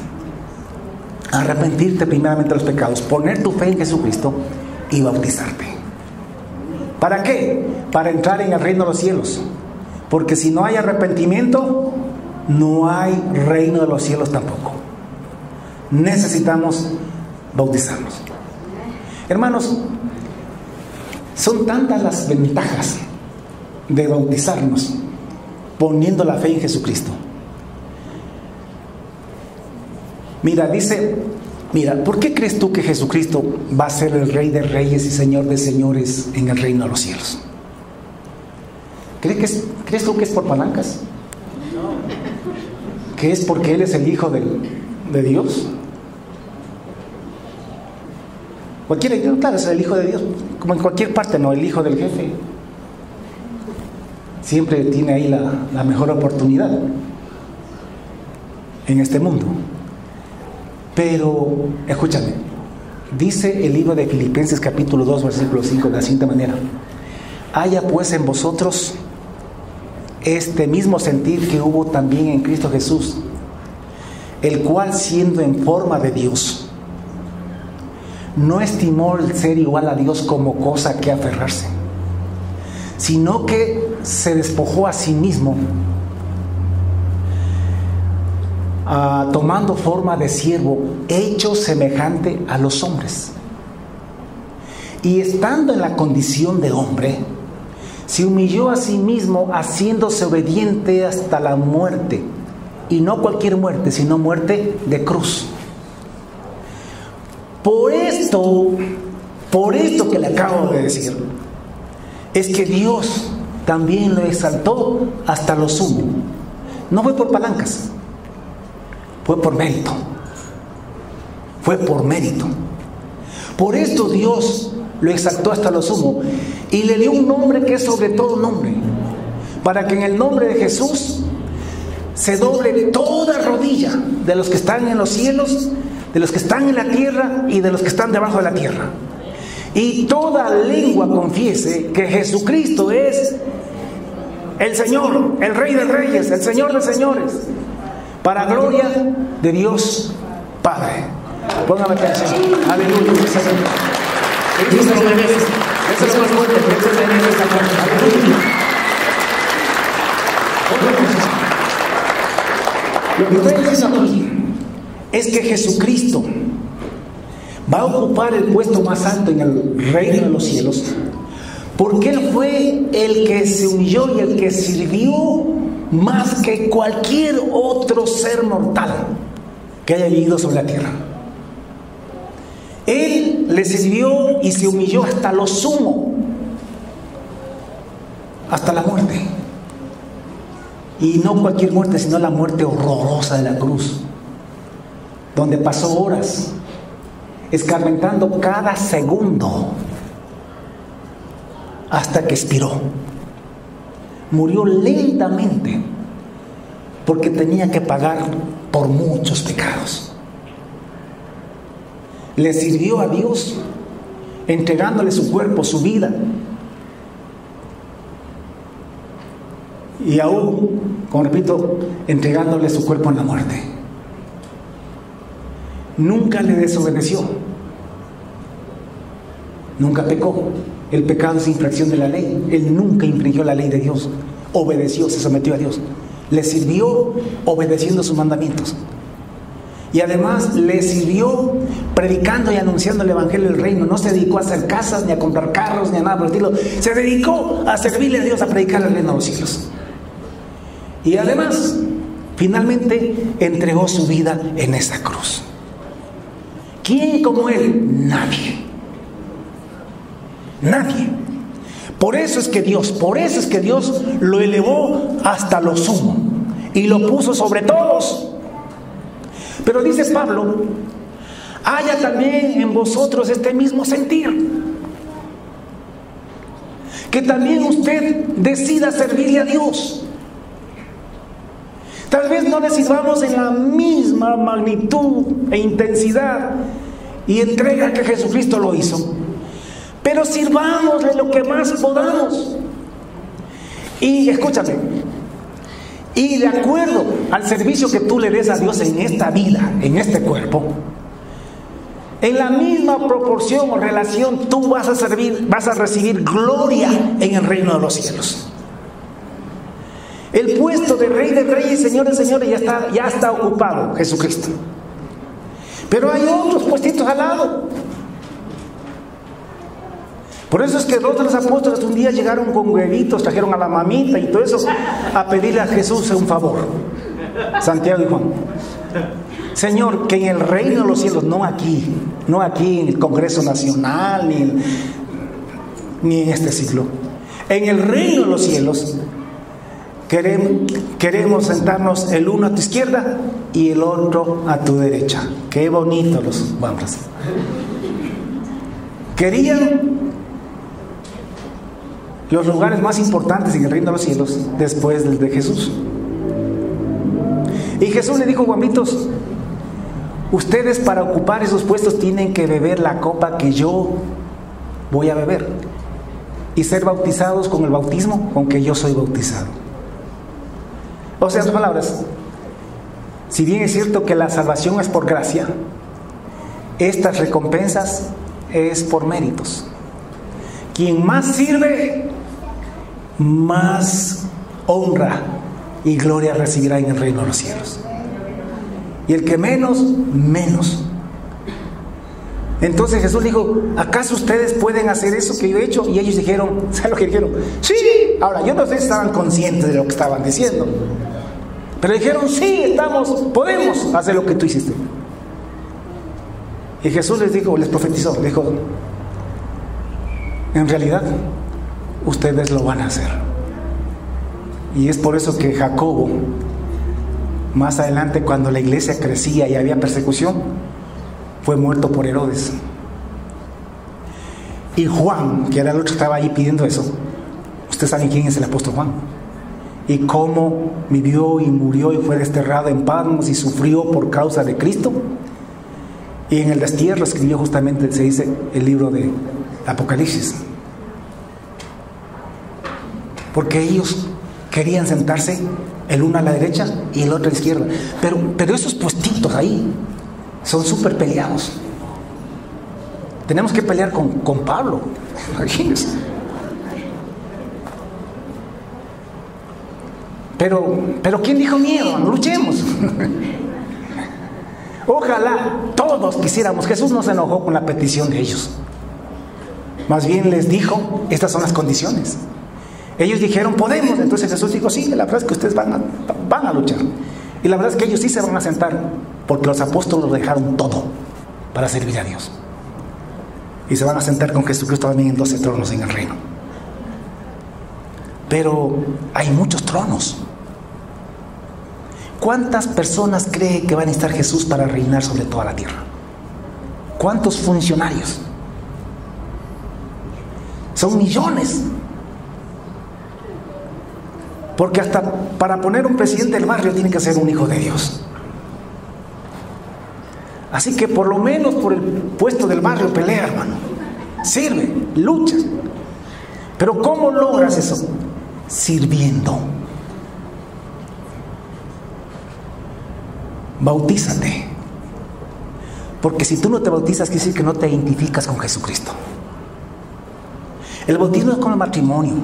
arrepentirte primeramente de los pecados, poner tu fe en Jesucristo y bautizarte. ¿Para qué? Para entrar en el reino de los cielos. Porque si no hay arrepentimiento, no hay reino de los cielos tampoco. Necesitamos bautizarnos. Hermanos, son tantas las ventajas de bautizarnos poniendo la fe en Jesucristo. Mira, dice, mira, ¿por qué crees tú que Jesucristo va a ser el Rey de Reyes y Señor de Señores en el reino de los cielos? ¿Crees tú que es por palancas? ¿Que es porque Él es el Hijo de Dios? Cualquiera, claro, es el Hijo de Dios, como en cualquier parte, no, el Hijo del jefe. Siempre tiene ahí la mejor oportunidad en este mundo. Pero, escúchame, dice el libro de Filipenses capítulo 2, versículo 5, de la siguiente manera: haya pues en vosotros este mismo sentir que hubo también en Cristo Jesús, el cual, siendo en forma de Dios, no estimó el ser igual a Dios como cosa que aferrarse, sino que se despojó a sí mismo, tomando forma de siervo, hecho semejante a los hombres. Y estando en la condición de hombre, se humilló a sí mismo, haciéndose obediente hasta la muerte. Y no cualquier muerte, sino muerte de cruz. Por esto que le acabo de decir, es que Dios también lo exaltó hasta lo sumo. No fue por palancas, fue por mérito. Fue por mérito. Por esto Dios lo exaltó hasta lo sumo y le dio un nombre que es sobre todo nombre, para que en el nombre de Jesús se doble toda rodilla de los que están en los cielos, de los que están en la tierra y de los que están debajo de la tierra, y toda lengua confiese que Jesucristo es el Señor, el Rey de Reyes, el Señor de Señores, para gloria de Dios Padre. Póngame atención. Aleluya. Eso se lo merece. Eso es más fuerte. Eso se merece esta parte. Aleluya. Lo que estoy diciendo aquí es que Jesucristo va a ocupar el puesto más alto en el reino de los cielos, porque Él fue el que se humilló y el que sirvió más que cualquier otro ser mortal que haya vivido sobre la tierra. Él le sirvió y se humilló hasta lo sumo, hasta la muerte. Y no cualquier muerte, sino la muerte horrorosa de la cruz, donde pasó horas escarmentando cada segundo hasta que expiró. Murió lentamente porque tenía que pagar por muchos pecados. Le sirvió a Dios entregándole su cuerpo, su vida, y aún, como repito, entregándole su cuerpo en la muerte. Nunca le desobedeció, nunca pecó. El pecado es infracción de la ley. Él nunca infringió la ley de Dios. Obedeció, se sometió a Dios. Le sirvió obedeciendo sus mandamientos. Y además le sirvió predicando y anunciando el evangelio del reino. No se dedicó a hacer casas, ni a comprar carros, ni a nada por el estilo. Se dedicó a servirle a Dios, a predicar el reino de los cielos. Y además, finalmente, entregó su vida en esa cruz. ¿Quién como Él? Nadie. Nadie. Por eso es que Dios lo elevó hasta lo sumo y lo puso sobre todos. Pero dice Pablo: haya también en vosotros este mismo sentir, que también usted decida servirle a Dios. Tal vez no le sirvamos en la misma magnitud e intensidad y entrega que Jesucristo lo hizo, pero sirvámosle lo que más podamos. Y escúchame, y de acuerdo al servicio que tú le des a Dios en esta vida, en este cuerpo, en la misma proporción o relación tú vas a recibir gloria en el reino de los cielos. El puesto de Rey de Reyes, Señor de Señores, ya está ocupado Jesucristo. Pero hay otros puestitos al lado. Por eso es que dos de los apóstoles un día llegaron con huevitos, trajeron a la mamita y todo eso, a pedirle a Jesús un favor. Santiago y Juan. Señor, que en el reino de los cielos, no aquí en el Congreso Nacional, ni en este siglo, en el reino de los cielos, queremos sentarnos el uno a tu izquierda y el otro a tu derecha. Qué bonito los hombres. Querían los lugares más importantes en el reino de los cielos después del de Jesús. Y Jesús le dijo: guambitos, ustedes para ocupar esos puestos tienen que beber la copa que yo voy a beber y ser bautizados con el bautismo con que yo soy bautizado. O sea, en otras palabras, si bien es cierto que la salvación es por gracia, estas recompensas es por méritos. Quien más sirve, más honra y gloria recibirá en el reino de los cielos. Y el que menos, menos. Entonces Jesús dijo: ¿acaso ustedes pueden hacer eso que yo he hecho? Y ellos dijeron, ¿sabes lo que dijeron? Sí. Ahora, yo no sé si estaban conscientes de lo que estaban diciendo, pero dijeron: sí, podemos hacer lo que tú hiciste. Y Jesús les dijo, les profetizó, les dijo: en realidad, ustedes lo van a hacer. Y es por eso que Jacobo, más adelante, cuando la iglesia crecía y había persecución, fue muerto por Herodes. Y Juan, que era el otro que estaba ahí pidiendo eso, ustedes saben quién es el apóstol Juan, y cómo vivió y murió y fue desterrado en Patmos y sufrió por causa de Cristo. Y en el destierro escribió justamente, se dice, el libro de Apocalipsis, porque ellos querían sentarse el uno a la derecha y el otro a la izquierda, pero esos puestitos ahí son súper peleados. Tenemos que pelear con Pablo, imagínense. Pero ¿quién dijo miedo? No luchemos. Ojalá todos quisiéramos. Jesús no se enojó con la petición de ellos, más bien les dijo: estas son las condiciones. Ellos dijeron: podemos. Entonces Jesús dijo: sí, la verdad es que ustedes van a luchar. Y la verdad es que ellos sí se van a sentar, porque los apóstoles lo dejaron todo para servir a Dios. Y se van a sentar con Jesucristo también en 12 tronos en el reino. Pero hay muchos tronos. ¿Cuántas personas cree que va a necesitar Jesús para reinar sobre toda la tierra? ¿Cuántos funcionarios? Son millones. Porque hasta para poner un presidente del barrio tiene que ser un hijo de Dios. Así que por lo menos por el puesto del barrio pelea, hermano. Sirve, lucha. Pero ¿cómo logras eso? Sirviendo. Bautízate. Porque si tú no te bautizas, quiere decir que no te identificas con Jesucristo. El bautismo es como el matrimonio.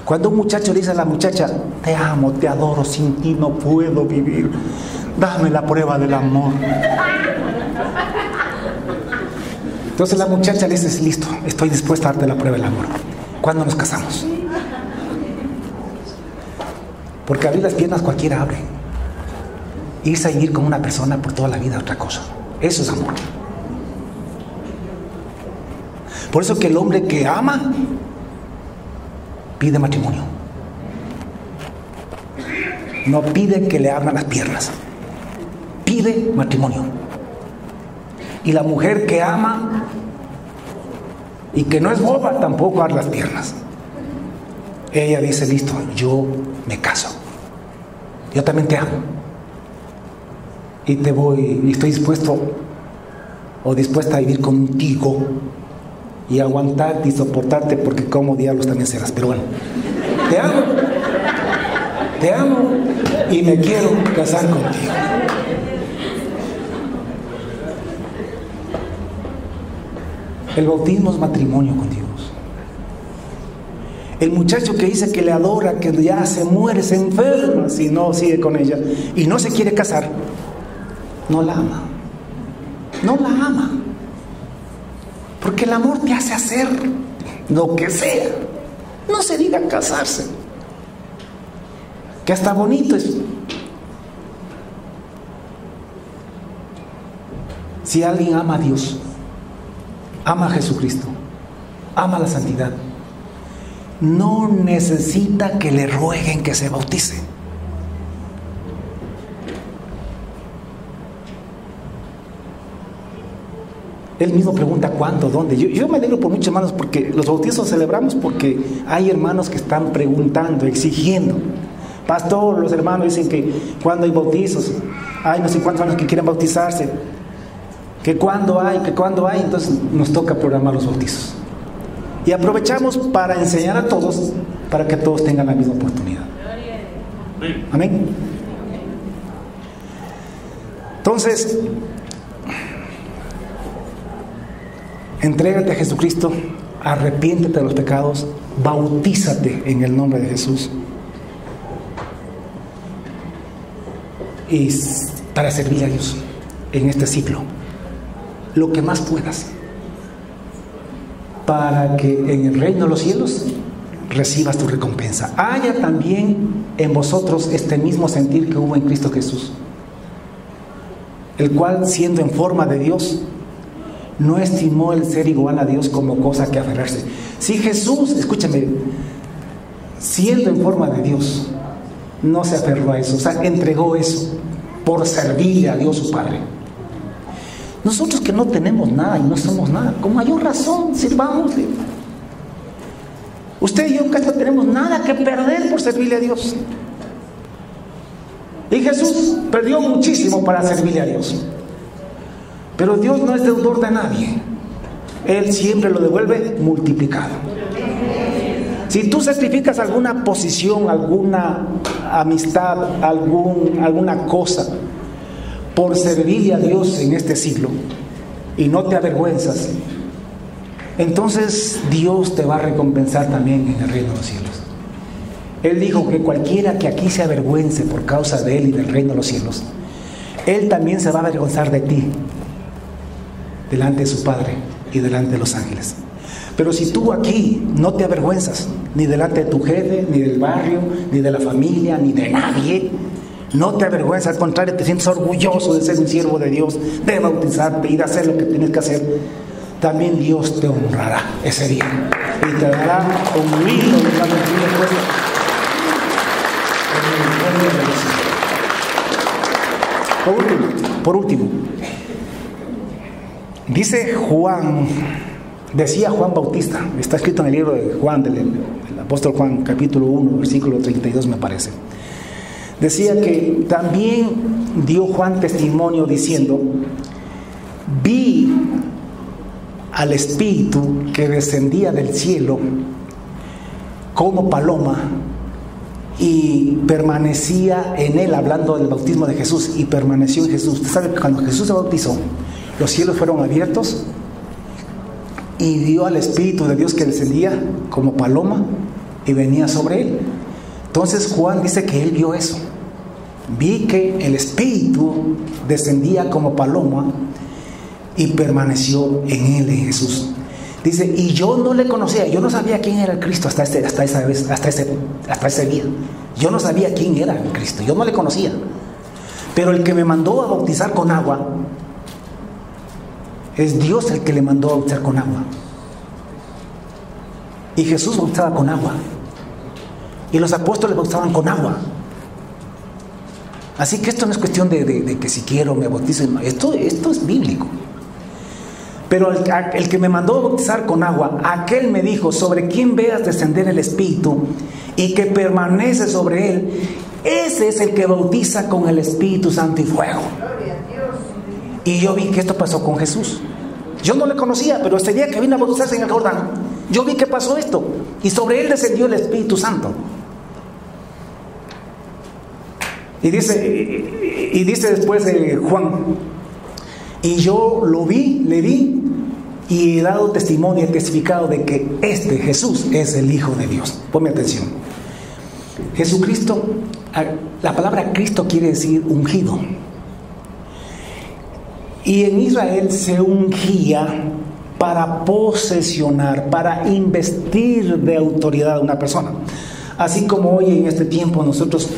Cuando un muchacho le dice a la muchacha: te amo, te adoro, sin ti no puedo vivir, dame la prueba del amor. Entonces la muchacha le dice: listo, estoy dispuesta a darte la prueba del amor. ¿Cuándo nos casamos? Porque abrir las piernas cualquiera abre. Irse a vivir con una persona por toda la vida es otra cosa. Eso es amor. Por eso que el hombre que ama pide matrimonio. No pide que le abran las piernas, pide matrimonio. Y la mujer que ama y que no es boba tampoco abre las piernas. Ella dice: listo, yo me caso, yo también te amo y te voy, y estoy dispuesto o dispuesta a vivir contigo y aguantarte y soportarte, porque como diablos también serás. Pero bueno, te amo y me quiero casar contigo. El bautismo es matrimonio con Dios. El muchacho que dice que le adora, que ya se muere, se enferma si no sigue con ella y no se quiere casar, no la ama. No la ama. Porque el amor te hace hacer lo que sea. No se diga casarse, que hasta bonito es. Si alguien ama a Dios, ama a Jesucristo, ama la santidad, no necesita que le rueguen que se bautice. Él mismo pregunta cuándo, dónde. Yo me alegro por muchos hermanos, porque los bautizos celebramos porque hay hermanos que están preguntando, exigiendo. Pastor, los hermanos dicen que cuando hay bautizos, hay no sé cuántos años que quieren bautizarse, que cuándo hay, entonces nos toca programar los bautizos. Y aprovechamos para enseñar a todos, para que todos tengan la misma oportunidad. Amén. Entonces, entrégate a Jesucristo, arrepiéntete de los pecados, bautízate en el nombre de Jesús. Y para servir a Dios en este ciclo, lo que más puedas, para que en el reino de los cielos recibas tu recompensa. Haya también en vosotros este mismo sentir que hubo en Cristo Jesús, el cual, siendo en forma de Dios, no estimó el ser igual a Dios como cosa que aferrarse. Si Jesús, escúchame, siendo en forma de Dios, no se aferró a eso, o sea, entregó eso por servirle a Dios su Padre. Nosotros que no tenemos nada y no somos nada, con mayor razón, sirvámosle. Usted y yo casi no tenemos nada que perder por servirle a Dios. Y Jesús perdió muchísimo para servirle a Dios. Pero Dios no es deudor de nadie. Él siempre lo devuelve multiplicado. Si tú sacrificas alguna posición, alguna amistad, alguna cosa por servirle a Dios en este siglo y no te avergüenzas, entonces Dios te va a recompensar también en el reino de los cielos. Él dijo que cualquiera que aquí se avergüence por causa de Él y del reino de los cielos, Él también se va a avergonzar de ti delante de su Padre y delante de los ángeles. Pero si tú aquí no te avergüenzas, ni delante de tu jefe, ni del barrio, ni de la familia, ni de nadie, no te avergüenzas, al contrario, te sientes orgulloso de ser un siervo de Dios, de bautizarte y de hacer lo que tienes que hacer, también Dios te honrará ese día y te dará un libro de la mentira. Por último, dice Juan, decía Juan Bautista, está escrito en el libro de Juan, del apóstol Juan, capítulo 1, versículo 32 me parece. Decía que también dio Juan testimonio diciendo: vi al Espíritu que descendía del cielo como paloma y permanecía en él, hablando del bautismo de Jesús, y permaneció en Jesús. Usted sabe que cuando Jesús se bautizó, los cielos fueron abiertos y vio al Espíritu de Dios que descendía como paloma y venía sobre él. Entonces Juan dice que él vio eso. Vi que el Espíritu descendía como paloma y permaneció en él, en Jesús. Dice, y yo no le conocía, yo no sabía quién era el Cristo hasta ese día. Yo no sabía quién era el Cristo, yo no le conocía. Pero el que me mandó a bautizar con agua, es Dios el que le mandó a bautizar con agua. Y Jesús bautizaba con agua. Y los apóstoles bautizaban con agua. Así que esto no es cuestión de que si quiero me bautizo. Esto es bíblico. Pero el que me mandó a bautizar con agua, aquel me dijo: sobre quien veas descender el Espíritu y que permanece sobre él, ese es el que bautiza con el Espíritu Santo y fuego. Y yo vi que esto pasó con Jesús. Yo no le conocía, pero ese día que vino a bautizarse en el Jordán, yo vi que pasó esto, y sobre él descendió el Espíritu Santo. Y dice después Juan: y yo lo vi, le vi, y he dado testimonio, he testificado de que este Jesús es el Hijo de Dios. Ponme atención. Jesucristo, la palabra Cristo quiere decir ungido. Y en Israel se ungía para posesionar, para investir de autoridad a una persona. Así como hoy en este tiempo nosotros,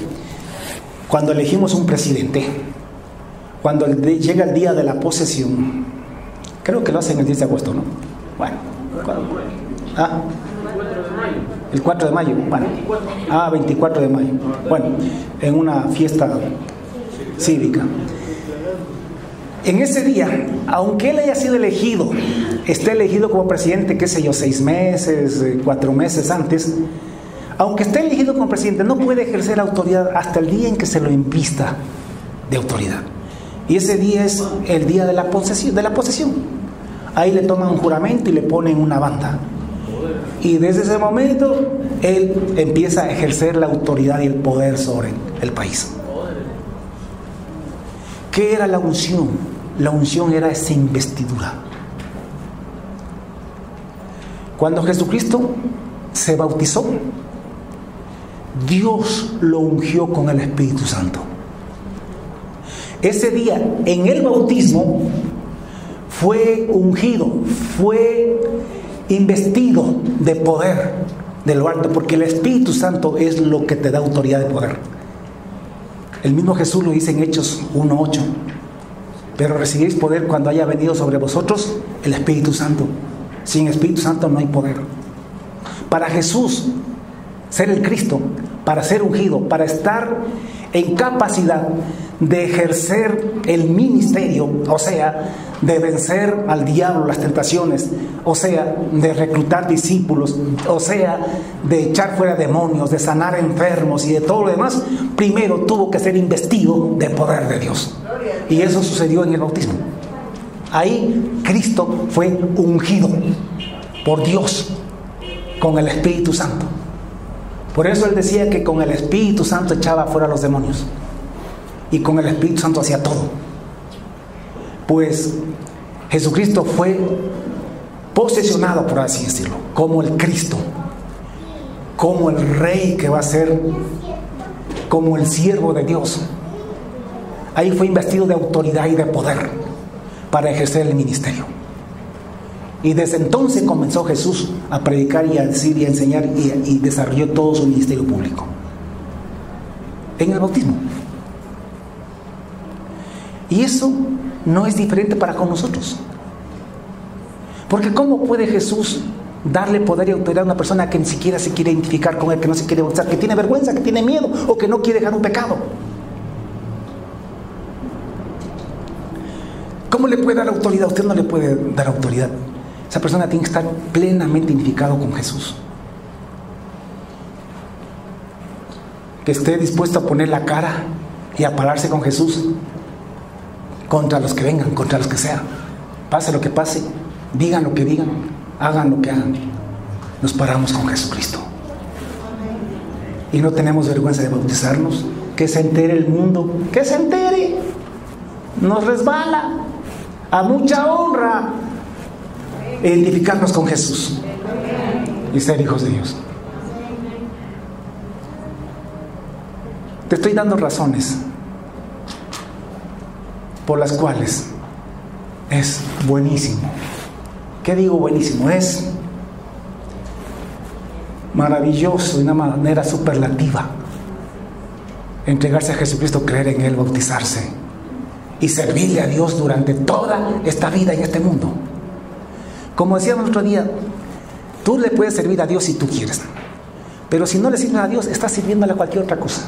cuando elegimos un presidente, cuando llega el día de la posesión, creo que lo hacen el 10 de agosto, ¿no? Bueno, el 4 de mayo, bueno, 24 de mayo, bueno, en una fiesta cívica. En ese día, aunque él haya sido elegido, esté elegido como presidente, qué sé yo, 6 meses, 4 meses antes, aunque esté elegido como presidente, no puede ejercer autoridad hasta el día en que se lo invista de autoridad. Y ese día es el día de la posesión. Ahí le toman un juramento y le ponen una banda. Y desde ese momento, él empieza a ejercer la autoridad y el poder sobre el país. ¿Qué era la unción? La unción era esa investidura. Cuando Jesucristo se bautizó, Dios lo ungió con el Espíritu Santo. Ese día, en el bautismo, fue ungido, fue investido de poder de lo alto, porque el Espíritu Santo es lo que te da autoridad de poder. El mismo Jesús lo dice en Hechos 1:8: pero recibiréis poder cuando haya venido sobre vosotros el Espíritu Santo. Sin Espíritu Santo no hay poder. Para Jesús ser el Cristo, para ser ungido, para estar en capacidad de ejercer el ministerio, o sea, de vencer al diablo, las tentaciones, o sea, de reclutar discípulos, o sea, de echar fuera demonios, de sanar enfermos y de todo lo demás, primero tuvo que ser investido de poder de Dios. Y eso sucedió en el bautismo. Ahí Cristo fue ungido por Dios con el Espíritu Santo. Por eso él decía que con el Espíritu Santo echaba fuera a los demonios y con el Espíritu Santo hacía todo. Pues Jesucristo fue posesionado, por así decirlo, como el Cristo, como el Rey que va a ser, como el siervo de Dios. Ahí fue investido de autoridad y de poder para ejercer el ministerio. Y desde entonces comenzó Jesús a predicar y a decir y a enseñar y desarrolló todo su ministerio público en el bautismo. Y eso no es diferente para con nosotros. Porque ¿cómo puede Jesús darle poder y autoridad a una persona que ni siquiera se quiere identificar con él, que no se quiere bautizar, que tiene vergüenza, que tiene miedo o que no quiere dejar un pecado? ¿Cómo le puede dar autoridad? Usted no le puede dar autoridad. Esa persona tiene que estar plenamente identificado con Jesús. Que esté dispuesto a poner la cara y a pararse con Jesús contra los que vengan, contra los que sean. Pase lo que pase, digan lo que digan, hagan lo que hagan. Nos paramos con Jesucristo. Y no tenemos vergüenza de bautizarnos. Que se entere el mundo, que se entere. Nos resbala a mucha honra identificarnos con Jesús y ser hijos de Dios. Te estoy dando razones por las cuales es buenísimo. ¿Qué digo buenísimo? Es maravilloso de una manera superlativa entregarse a Jesucristo, creer en Él, bautizarse y servirle a Dios durante toda esta vida en este mundo. Como decíamos el otro día, tú le puedes servir a Dios si tú quieres, pero si no le sirves a Dios, estás sirviéndole a cualquier otra cosa.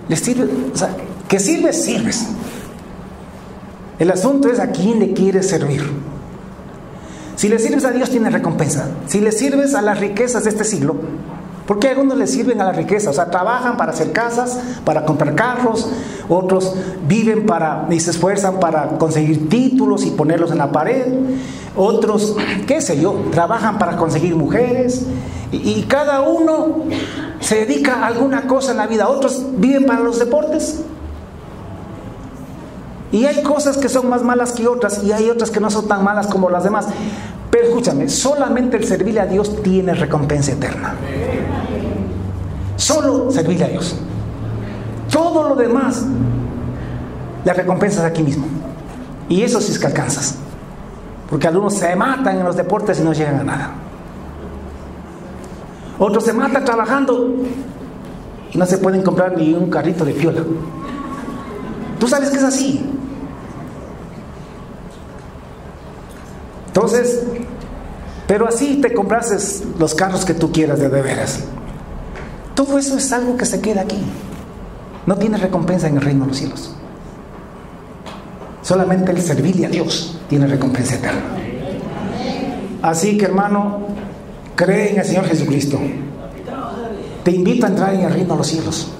Le sirve, o sea, que sirves, sirves. El asunto es a quién le quieres servir. Si le sirves a Dios, tienes recompensa. Si le sirves a las riquezas de este siglo, porque algunos le sirven a la riqueza, o sea, trabajan para hacer casas, para comprar carros, otros viven y se esfuerzan para conseguir títulos y ponerlos en la pared, otros, qué sé yo, trabajan para conseguir mujeres, y cada uno se dedica a alguna cosa en la vida. Otros viven para los deportes, y hay cosas que son más malas que otras, y hay otras que no son tan malas como las demás. Pero escúchame, solamente el servirle a Dios tiene recompensa eterna. Solo servirle a Dios. Todo lo demás, la recompensa es aquí mismo. Y eso sí es que alcanzas. Porque algunos se matan en los deportes y no llegan a nada. Otros se matan trabajando y no se pueden comprar ni un carrito de piola. Tú sabes que es así. Entonces, pero así te comprases los carros que tú quieras de veras. Todo eso es algo que se queda aquí. No tiene recompensa en el reino de los cielos. Solamente el servirle a Dios tiene recompensa eterna. Así que, hermano, cree en el Señor Jesucristo. Te invito a entrar en el reino de los cielos.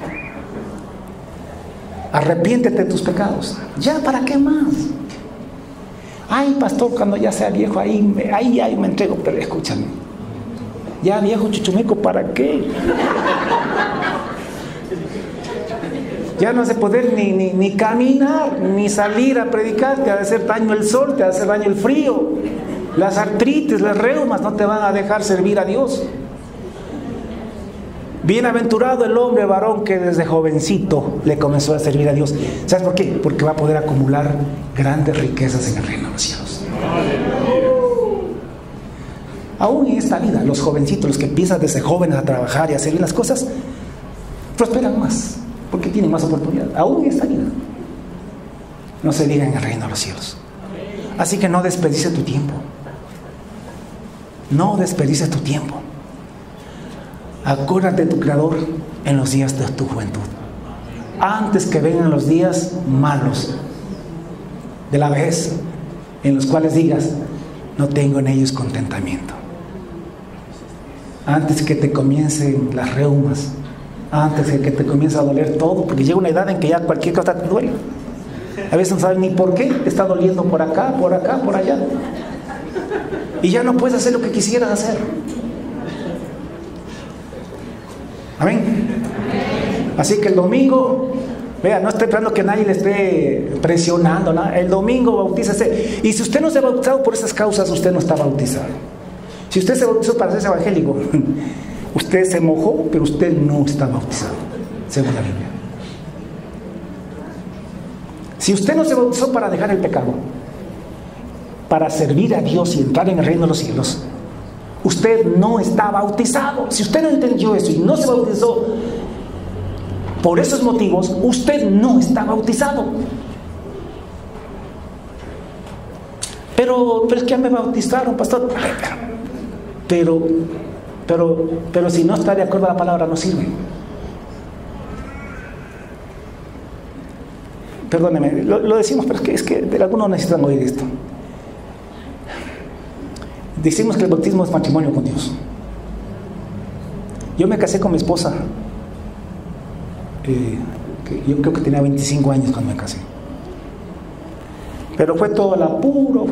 Arrepiéntete de tus pecados. Ya, ¿para qué más? Ay, pastor, cuando ya sea viejo, ahí me entrego. Pero escúchame, ya viejo chuchumeco, ¿para qué? Ya no vas a poder ni caminar, ni salir a predicar. Te va a hacer daño el sol, te va a hacer daño el frío. Las artritis, las reumas no te van a dejar servir a Dios. Bienaventurado el hombre varón que desde jovencito le comenzó a servir a Dios. ¿Sabes por qué? Porque va a poder acumular grandes riquezas en el reino de los cielos. Aún en esta vida, los jovencitos, los que empiezan desde jóvenes a trabajar y a hacer bien las cosas, prosperan más, porque tienen más oportunidad. Aún en esta vida. No se diga en el reino de los cielos. Así que no desperdicies tu tiempo. No desperdicies tu tiempo. Acuérdate de tu Creador en los días de tu juventud, antes que vengan los días malos de la vejez, en los cuales digas, no tengo en ellos contentamiento. Antes que te comiencen las reumas, antes de que te comience a doler todo, porque llega una edad en que ya cualquier cosa te duele. A veces no sabes ni por qué, te está doliendo por acá, por allá, y ya no puedes hacer lo que quisieras hacer. Amén. Así que el domingo, vea, no estoy esperando que nadie le esté presionando, nada. El domingo bautícese. Y si usted no se ha bautizado por esas causas, usted no está bautizado. Si usted se bautizó para ser evangélico, usted se mojó, pero usted no está bautizado, según la Biblia. Si usted no se bautizó para dejar el pecado, para servir a Dios y entrar en el reino de los cielos, usted no está bautizado. Si usted no entendió eso y no se bautizó por esos motivos, usted no está bautizado. Pero es que ya me bautizaron, pastor. Pero si no está de acuerdo a la palabra, no sirve. Perdóneme, lo decimos, pero es que algunos necesitan oír esto. Decimos que el bautismo es matrimonio con Dios. Yo me casé con mi esposa, yo creo que tenía 25 años cuando me casé. Pero fue todo el apuro,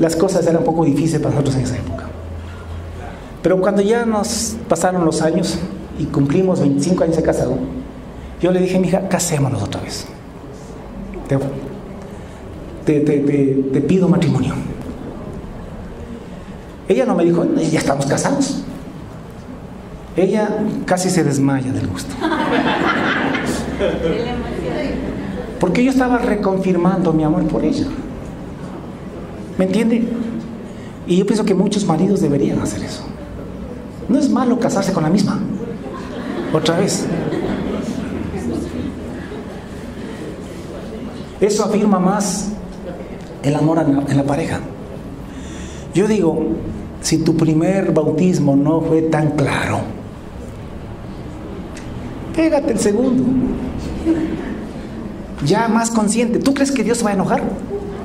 las cosas eran un poco difíciles para nosotros en esa época. Pero cuando ya nos pasaron los años y cumplimos 25 años de casado, yo le dije, mija, casémonos otra vez. Te pido matrimonio. Ella no me dijo, ya estamos casados. Ella casi se desmaya del gusto. Porque yo estaba reconfirmando mi amor por ella. ¿Me entiende? Y yo pienso que muchos maridos deberían hacer eso. No es malo casarse con la misma. Otra vez. Eso afirma más el amor en la pareja. Yo digo, si tu primer bautismo no fue tan claro, pégate el segundo. Ya más consciente. ¿Tú crees que Dios se va a enojar?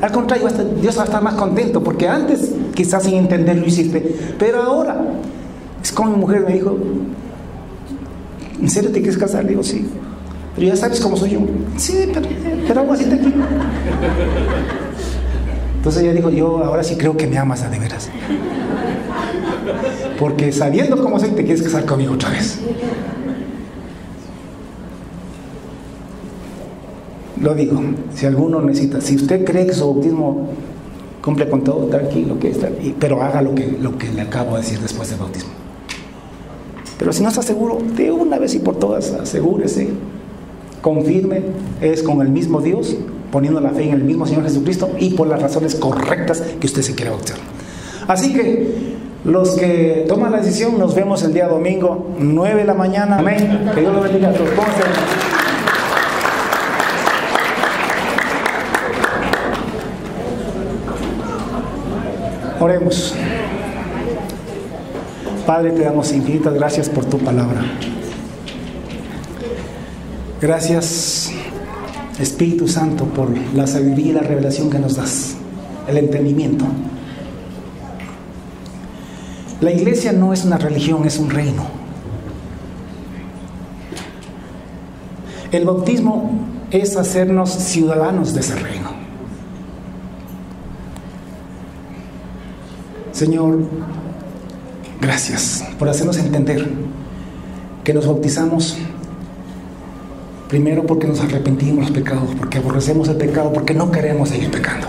Al contrario, Dios va a estar más contento, porque antes quizás sin entender lo hiciste, pero ahora es como mi mujer me dijo, ¿en serio te quieres casar? Le digo, sí. Pero ya sabes cómo soy yo. Sí, pero algo así te quiero. Entonces ella dijo, yo ahora sí creo que me amas a de veras, porque sabiendo cómo soy te quieres casar conmigo otra vez. Lo digo, si alguno necesita, si usted cree que su bautismo cumple con todo, tranquilo, que está, pero haga lo que le acabo de decir después del bautismo. Pero si no está seguro, de una vez y por todas, asegúrese, confirme, es con el mismo Dios, poniendo la fe en el mismo Señor Jesucristo y por las razones correctas que usted se quiere bautizar. Así que los que toman la decisión, nos vemos el día domingo, 9 de la mañana. Amén. Que Dios lo bendiga a todos. Oremos. Padre, te damos infinitas gracias por tu palabra. Gracias, Espíritu Santo, por la sabiduría y la revelación que nos das, el entendimiento. La iglesia no es una religión, es un reino. El bautismo es hacernos ciudadanos de ese reino. Señor, gracias por hacernos entender que nos bautizamos primero porque nos arrepentimos de los pecados, porque aborrecemos el pecado, porque no queremos seguir pecando.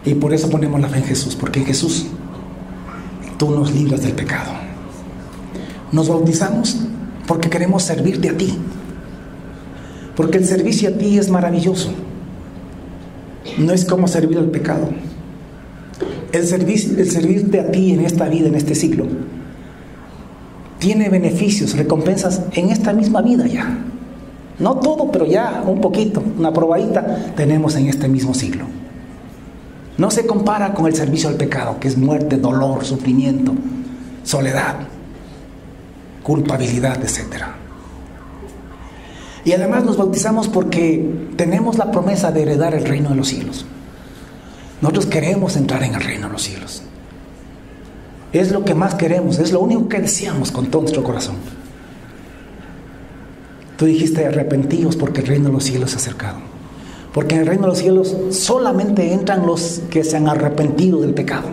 Y por eso ponemos la fe en Jesús, porque en Jesús tú nos libras del pecado. Nos bautizamos porque queremos servirte a ti, porque el servicio a ti es maravilloso. No es como servir al pecado. El servirte a ti en esta vida, en este siglo, tiene beneficios, recompensas en esta misma vida ya. No todo, pero ya un poquito, una probadita tenemos en este mismo siglo. No se compara con el servicio al pecado, que es muerte, dolor, sufrimiento, soledad, culpabilidad, etc. Y además nos bautizamos porque tenemos la promesa de heredar el reino de los cielos. Nosotros queremos entrar en el reino de los cielos. Es lo que más queremos, es lo único que deseamos con todo nuestro corazón. Tú dijiste, arrepentíos porque el reino de los cielos se ha acercado. Porque en el reino de los cielos solamente entran los que se han arrepentido del pecado.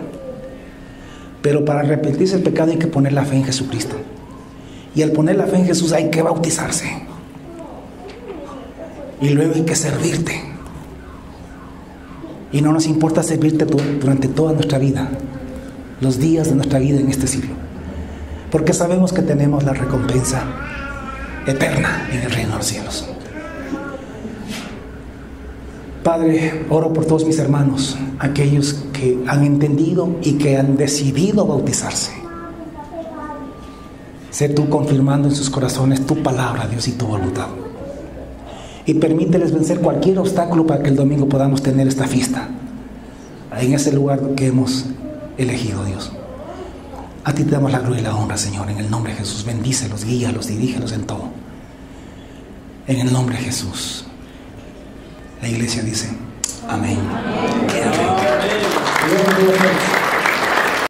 Pero para arrepentirse del pecado hay que poner la fe en Jesucristo. Y al poner la fe en Jesús hay que bautizarse. Y luego hay que servirte. Y no nos importa servirte durante toda nuestra vida, los días de nuestra vida en este siglo, porque sabemos que tenemos la recompensa eterna en el reino de los cielos. Padre, oro por todos mis hermanos, aquellos que han entendido y que han decidido bautizarse. Sé tú confirmando en sus corazones tu palabra, Dios, y tu voluntad. Y permíteles vencer cualquier obstáculo para que el domingo podamos tener esta fiesta en ese lugar que hemos elegido, Dios. A ti te damos la gloria y la honra, Señor, en el nombre de Jesús. Bendícelos, guíalos, dirígelos en todo. En el nombre de Jesús. La iglesia dice amén. Amén. Amén.